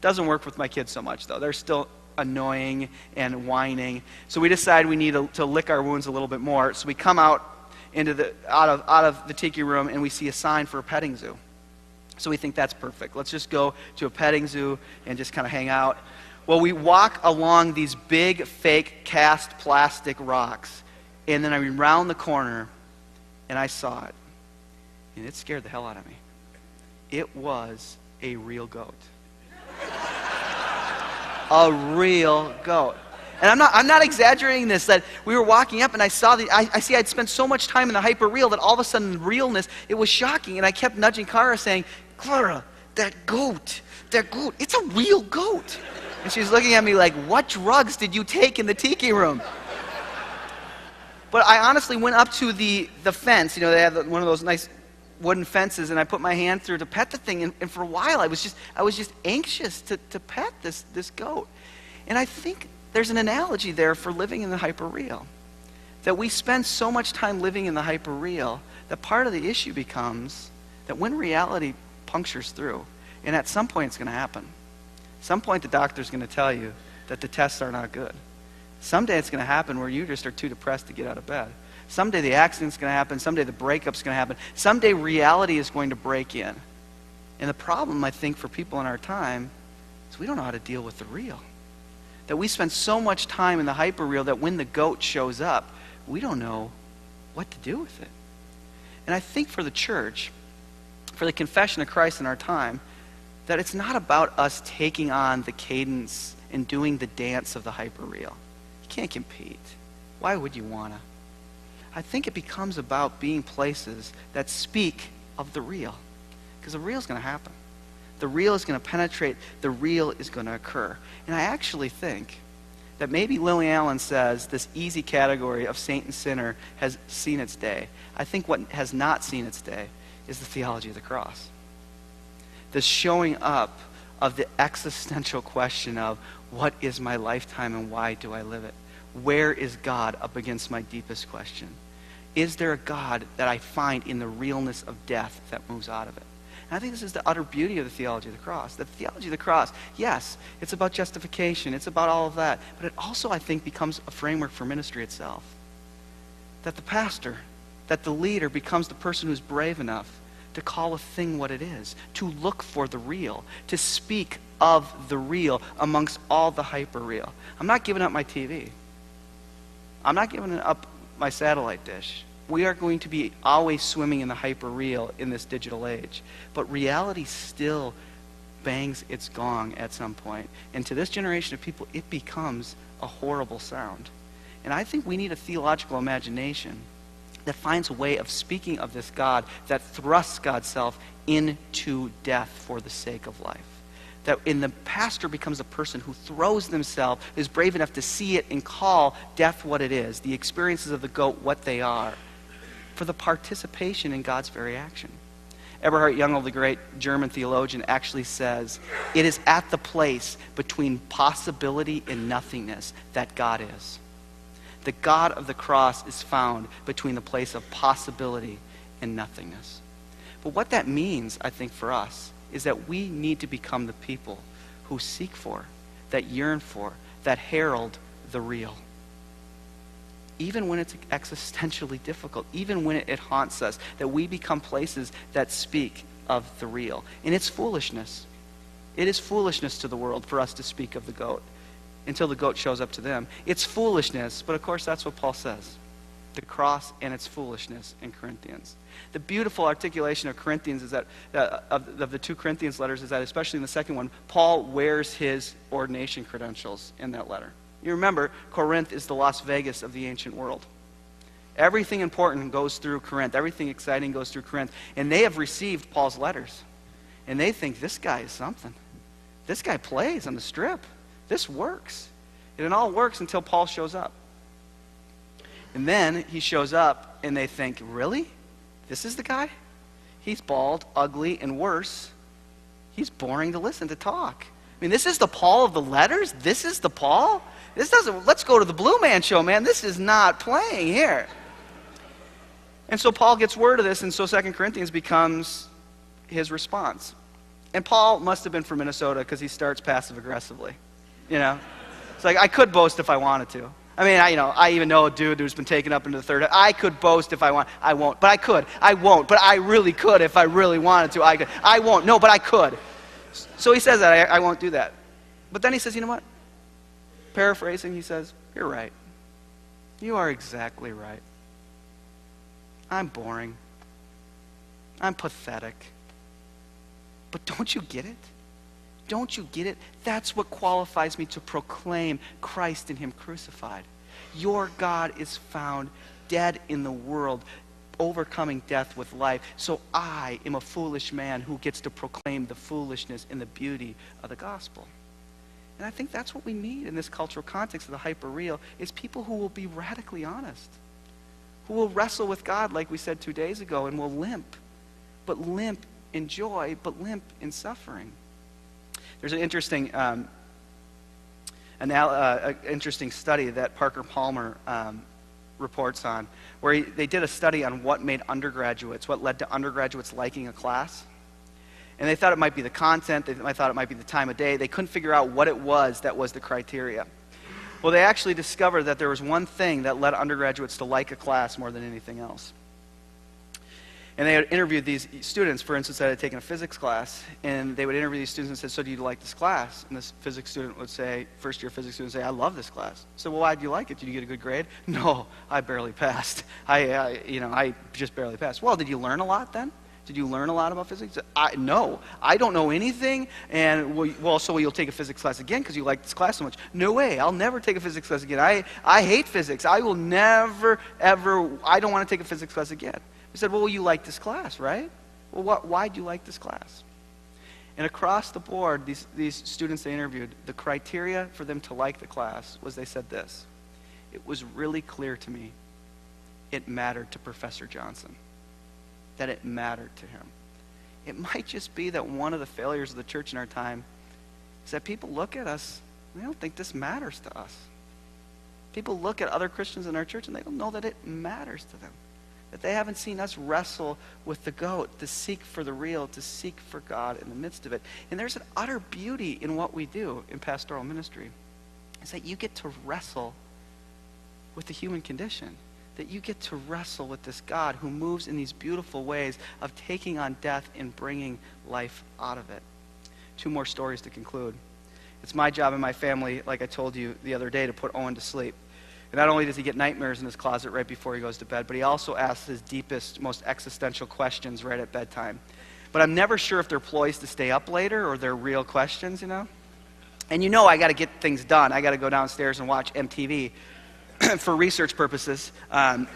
Doesn't work with my kids so much, though. They're still annoying and whining. So we decide we need to lick our wounds a little bit more. So we come out of the tiki room, and we see a sign for a petting zoo. So we think that's perfect. Let's just go to a petting zoo and just kind of hang out. Well, we walk along these big fake cast plastic rocks, and then I round the corner and I saw it, and it scared the hell out of me. It was a real goat. A real goat. And I'm not exaggerating this, that we were walking up and I saw I'd spent so much time in the hyper-real that all of a sudden the realness, it was shocking. And I kept nudging Clara saying, Clara, that goat, it's a real goat. And she was looking at me like, what drugs did you take in the tiki room? But I honestly went up to the fence. You know, they have one of those nice wooden fences, and I put my hand through to pet the thing, and for a while I was just anxious to pet this goat. And I think there's an analogy there for living in the hyper-real. That we spend so much time living in the hyper-real that part of the issue becomes that when reality punctures through, and at some point it's going to happen. Some point the doctor's going to tell you that the tests are not good. Someday it's going to happen where you just are too depressed to get out of bed. Someday the accident's going to happen. Someday the breakup's going to happen. Someday reality is going to break in. And the problem, I think, for people in our time is we don't know how to deal with the real. That we spend so much time in the hyper-real that when the goat shows up, we don't know what to do with it. And I think for the church, for the confession of Christ in our time, that it's not about us taking on the cadence and doing the dance of the hyper-real. You can't compete. Why would you want to? I think it becomes about being places that speak of the real. Because the real is going to happen. The real is going to penetrate. The real is going to occur. And I actually think that maybe Lily Allen says this easy category of saint and sinner has seen its day. I think what has not seen its day is the theology of the cross. The showing up of the existential question of what is my lifetime and why do I live it? Where is God up against my deepest question? Is there a God that I find in the realness of death that moves out of it? And I think this is the utter beauty of the theology of the cross. The theology of the cross, yes, it's about justification. It's about all of that. But it also, I think, becomes a framework for ministry itself. That the pastor, that the leader becomes the person who's brave enough to call a thing what it is, to look for the real, to speak of the real amongst all the hyper-real. I'm not giving up my TV. I'm not giving up my satellite dish. We are going to be always swimming in the hyper-real in this digital age. But reality still bangs its gong at some point. And to this generation of people, it becomes a horrible sound. And I think we need a theological imagination that finds a way of speaking of this God that thrusts God's self into death for the sake of life. That in the pastor becomes a person who throws themselves, is brave enough to see it and call death what it is, the experiences of the goat what they are, for the participation in God's very action. Eberhard Jungel, the great German theologian, actually says, it is at the place between possibility and nothingness that God is. The God of the cross is found between the place of possibility and nothingness. But what that means, I think, for us, is that we need to become the people who seek for, that yearn for, that herald the real. even when it's existentially difficult, even when it haunts us, that we become places that speak of the real. And it's foolishness. It is foolishness to the world for us to speak of the goat until the goat shows up to them. It's foolishness, but of course that's what Paul says. The cross and its foolishness in Corinthians. The beautiful articulation of Corinthians is that, of the 2 Corinthians letters, is that especially in the second one, Paul wears his ordination credentials in that letter. You remember, Corinth is the Las Vegas of the ancient world. Everything important goes through Corinth. Everything exciting goes through Corinth. And they have received Paul's letters. And they think, this guy is something. This guy plays on the strip. This works. And it all works until Paul shows up. And then he shows up, and they think, really? This is the guy? He's bald, ugly, and worse, he's boring to listen to talk. I mean, this is the Paul of the letters? This is the Paul? This doesn't, let's go to the Blue Man Show, man. This is not playing here. And so Paul gets word of this, and so 2 Corinthians becomes his response. And Paul must have been from Minnesota because he starts passive-aggressively. You know? It's like, I could boast if I wanted to. I mean, I even know a dude who's been taken up into the third. I could boast if I want. I won't. But I could. I won't. But I really could if I really wanted to. I could. I won't. No, but I could. So he says that. I won't do that. But then he says, you know what? Paraphrasing, he says, you're right. You are exactly right. I'm boring. I'm pathetic. But don't you get it? Don't you get it? That's what qualifies me to proclaim Christ and Him crucified. Your God is found dead in the world, overcoming death with life. So I am a foolish man who gets to proclaim the foolishness and the beauty of the gospel. And I think that's what we need in this cultural context of the hyper-real, is people who will be radically honest, who will wrestle with God like we said 2 days ago, and will limp, but limp in joy, but limp in suffering. There's an interesting, interesting study that Parker Palmer reports on, where they did a study on what made undergraduates, what led to undergraduates liking a class. And they thought it might be the content, they thought it might be the time of day. They couldn't figure out what it was that was the criteria. Well, they actually discovered that there was one thing that led undergraduates to like a class more than anything else. And they had interviewed these students, for instance, that had taken a physics class, and they would interview these students and said, so do you like this class? And this physics student would say, first-year physics student would say, I love this class. So, well, why do you like it? Did you get a good grade? No, I barely passed. I just barely passed. Well, did you learn a lot then? Did you learn a lot about physics? No, I don't know anything. And, so you'll take a physics class again because you like this class so much. No way, I'll never take a physics class again. I hate physics. I will never, ever, I don't want to take a physics class again. We said, well, you like this class, right? Well, why do you like this class? And across the board, these students they interviewed, the criteria for them to like the class was they said this: it was really clear to me it mattered to Professor Johnson, that it mattered to him. It might just be that one of the failures of the church in our time is that people look at us and they don't think this matters to us. People look at other Christians in our church and they don't know that it matters to them. That they haven't seen us wrestle with the goat, to seek for the real, to seek for God in the midst of it. And there's an utter beauty in what we do in pastoral ministry. Is that you get to wrestle with the human condition. That you get to wrestle with this God who moves in these beautiful ways of taking on death and bringing life out of it. 2 more stories to conclude. It's my job and my family, like I told you the other day, to put Owen to sleep. And not only does he get nightmares in his closet right before he goes to bed, but he also asks his deepest, most existential questions right at bedtime. But I'm never sure if they're ploys to stay up later or they're real questions, you know? And I got to get things done. I got to go downstairs and watch MTV for research purposes. And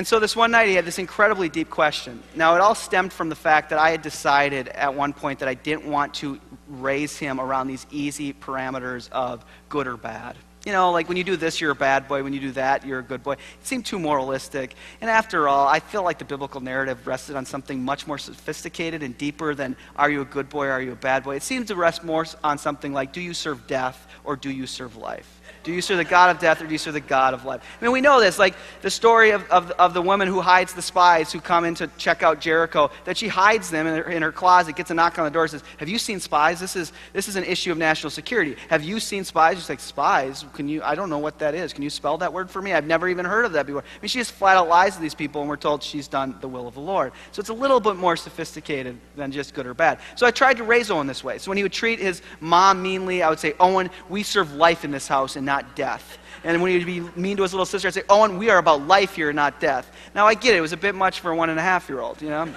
so this one night he had this incredibly deep question. Now it all stemmed from the fact that I had decided at one point that I didn't want to raise him around these easy parameters of good or bad. Like when you do this, you're a bad boy. When you do that, you're a good boy. It seemed too moralistic. And after all, I feel like the biblical narrative rested on something much more sophisticated and deeper than are you a good boy or are you a bad boy? It seemed to rest more on something like, do you serve death or do you serve life? Do you serve the God of death or do you serve the God of life? I mean, we know this, like the story of the woman who hides the spies who come in to check out Jericho, that she hides them in her closet, gets a knock on the door, says, have you seen spies? This is an issue of national security. Have you seen spies? She's like, spies? I don't know what that is. Can you spell that word for me? I've never even heard of that before. I mean, she just flat out lies to these people, and we're told she's done the will of the Lord. So it's a little bit more sophisticated than just good or bad. So I tried to raise Owen this way. So when he would treat his mom meanly, I would say, Owen, we serve life in this house and not death. And when he would be mean to his little sister, I'd say, Owen, we are about life here, not death. Now I get it. It was a bit much for a 1.5-year-old, you know?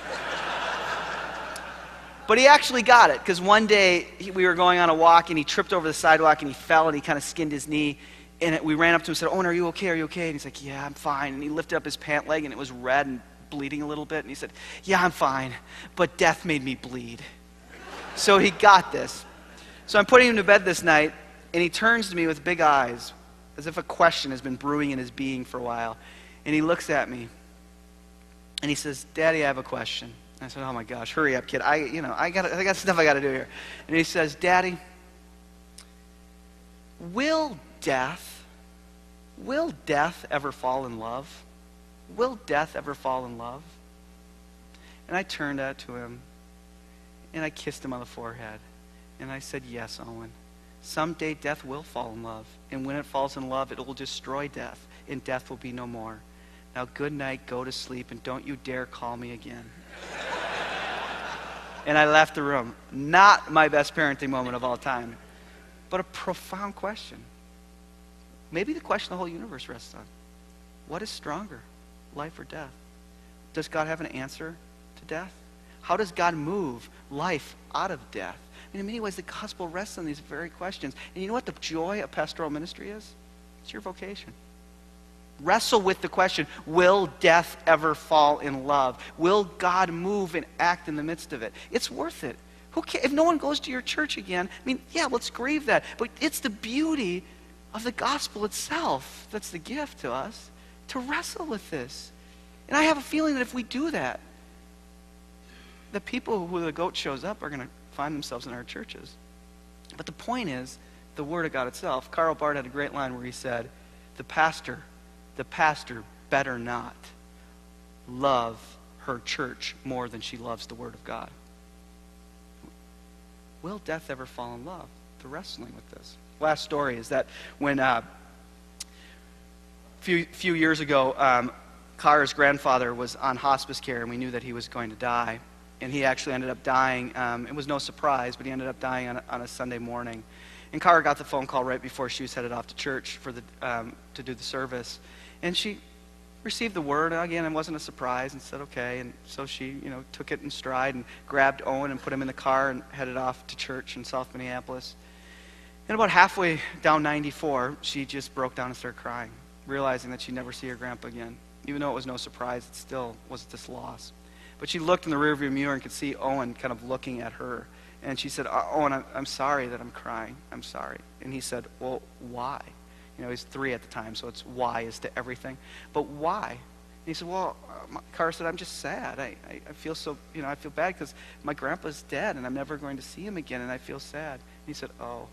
But he actually got it, because one day we were going on a walk, and he tripped over the sidewalk, and he fell, and he kind of skinned his knee. And we ran up to him and said, Owen, are you okay? Are you okay? And he's like, yeah, I'm fine. And he lifted up his pant leg, and it was red and bleeding a little bit. And he said, yeah, I'm fine, but death made me bleed. So he got this. So I'm putting him to bed this night, and he turns to me with big eyes, as if a question has been brewing in his being for a while. And he looks at me, and he says, Daddy, I have a question. And I said, oh my gosh, hurry up, kid. I got stuff I got to do here. And he says, Daddy, will death ever fall in love? Will death ever fall in love? And I turned that to him, and I kissed him on the forehead. And I said, yes, Owen. Someday death will fall in love. And when it falls in love, it will destroy death. And death will be no more. Now, good night, go to sleep, and don't you dare call me again. And I left the room. Not my best parenting moment of all time, but a profound question. Maybe the question the whole universe rests on. What is stronger, life or death? Does God have an answer to death? How does God move life out of death? I mean, in many ways, the gospel rests on these very questions. And you know what the joy of pastoral ministry is? It's your vocation. Wrestle with the question, will death ever fall in love? Will God move and act in the midst of it? It's worth it. Who cares? If no one goes to your church again, I mean, yeah, let's grieve that. But it's the beauty of the gospel itself that's the gift to us, to wrestle with this. And I have a feeling that if we do that, the people who the goat shows up are going to find themselves in our churches. But the point is, the Word of God itself. Karl Barth had a great line where he said, the pastor better not love her church more than she loves the Word of God. Will death ever fall in love? The wrestling with this. Last story is that when a few years ago, Kara's grandfather was on hospice care, and we knew that he was going to die. And he actually ended up dying. It was no surprise, but he ended up dying on a Sunday morning. And Kara got the phone call right before she was headed off to church to do the service. And she received the word. And again, it wasn't a surprise, and said, okay. And so she, took it in stride and grabbed Owen and put him in the car and headed off to church in South Minneapolis. And about halfway down 94, she just broke down and started crying, realizing that she'd never see her grandpa again. Even though it was no surprise, it still was this loss. But she looked in the rearview mirror and could see Owen kind of looking at her. And she said, Owen, I'm sorry that I'm crying. I'm sorry. And he said, well, why? He's 3 at the time, so it's why is to everything. But why? And he said, well, Kara said, I'm just sad. I feel so, I feel bad because my grandpa's dead and I'm never going to see him again, and I feel sad. And he said, oh.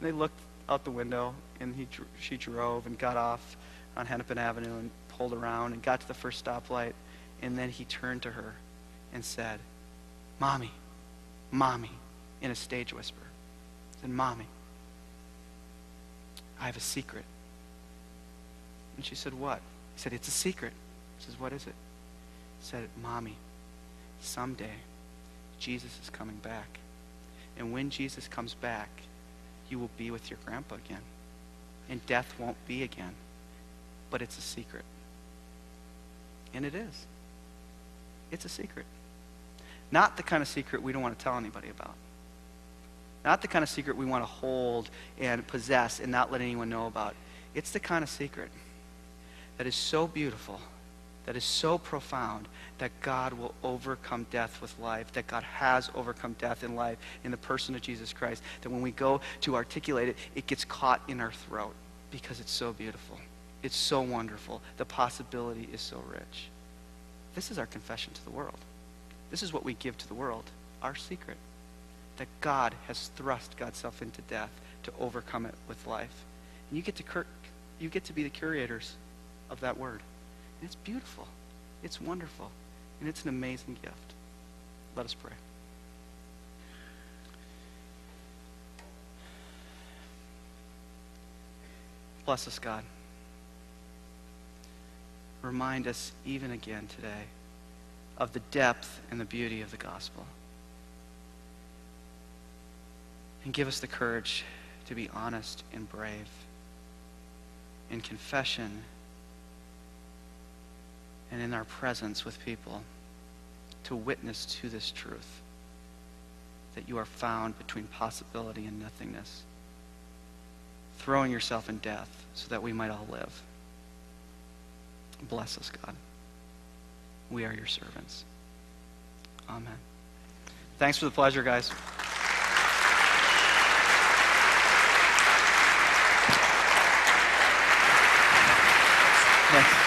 And they looked out the window, and she drove and got off on Hennepin Avenue and pulled around and got to the first stoplight. And then he turned to her and said, Mommy, Mommy, in a stage whisper. He said, Mommy, I have a secret. And she said, what? He said, it's a secret. She says, what is it? He said, Mommy, someday Jesus is coming back. And when Jesus comes back, you will be with your grandpa again. And death won't be again. But it's a secret. And it is. It's a secret. Not the kind of secret we don't want to tell anybody about. Not the kind of secret we want to hold and possess and not let anyone know about. It's the kind of secret that is so beautiful, that is so profound, that God will overcome death with life, that God has overcome death in life in the person of Jesus Christ, that when we go to articulate it, it gets caught in our throat because it's so beautiful. It's so wonderful. The possibility is so rich. This is our confession to the world. This is what we give to the world, our secret, that God has thrust God's self into death to overcome it with life. And you get to be the curators of that word. And it's beautiful. It's wonderful. And it's an amazing gift. Let us pray. Bless us, God. Remind us even again today of the depth and the beauty of the gospel. And give us the courage to be honest and brave in confession and in our presence with people to witness to this truth that you are found between possibility and nothingness, throwing yourself in death so that we might all live. Bless us, God. We are your servants. Amen. Thanks for the pleasure, guys. Thanks.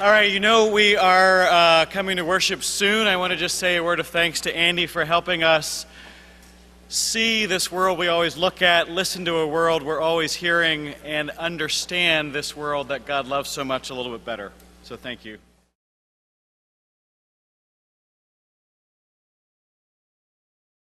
All right, you know we are coming to worship soon. I want to just say a word of thanks to Andy for helping us see this world we always look at, listen to a world we're always hearing, and understand this world that God loves so much a little bit better. So thank you.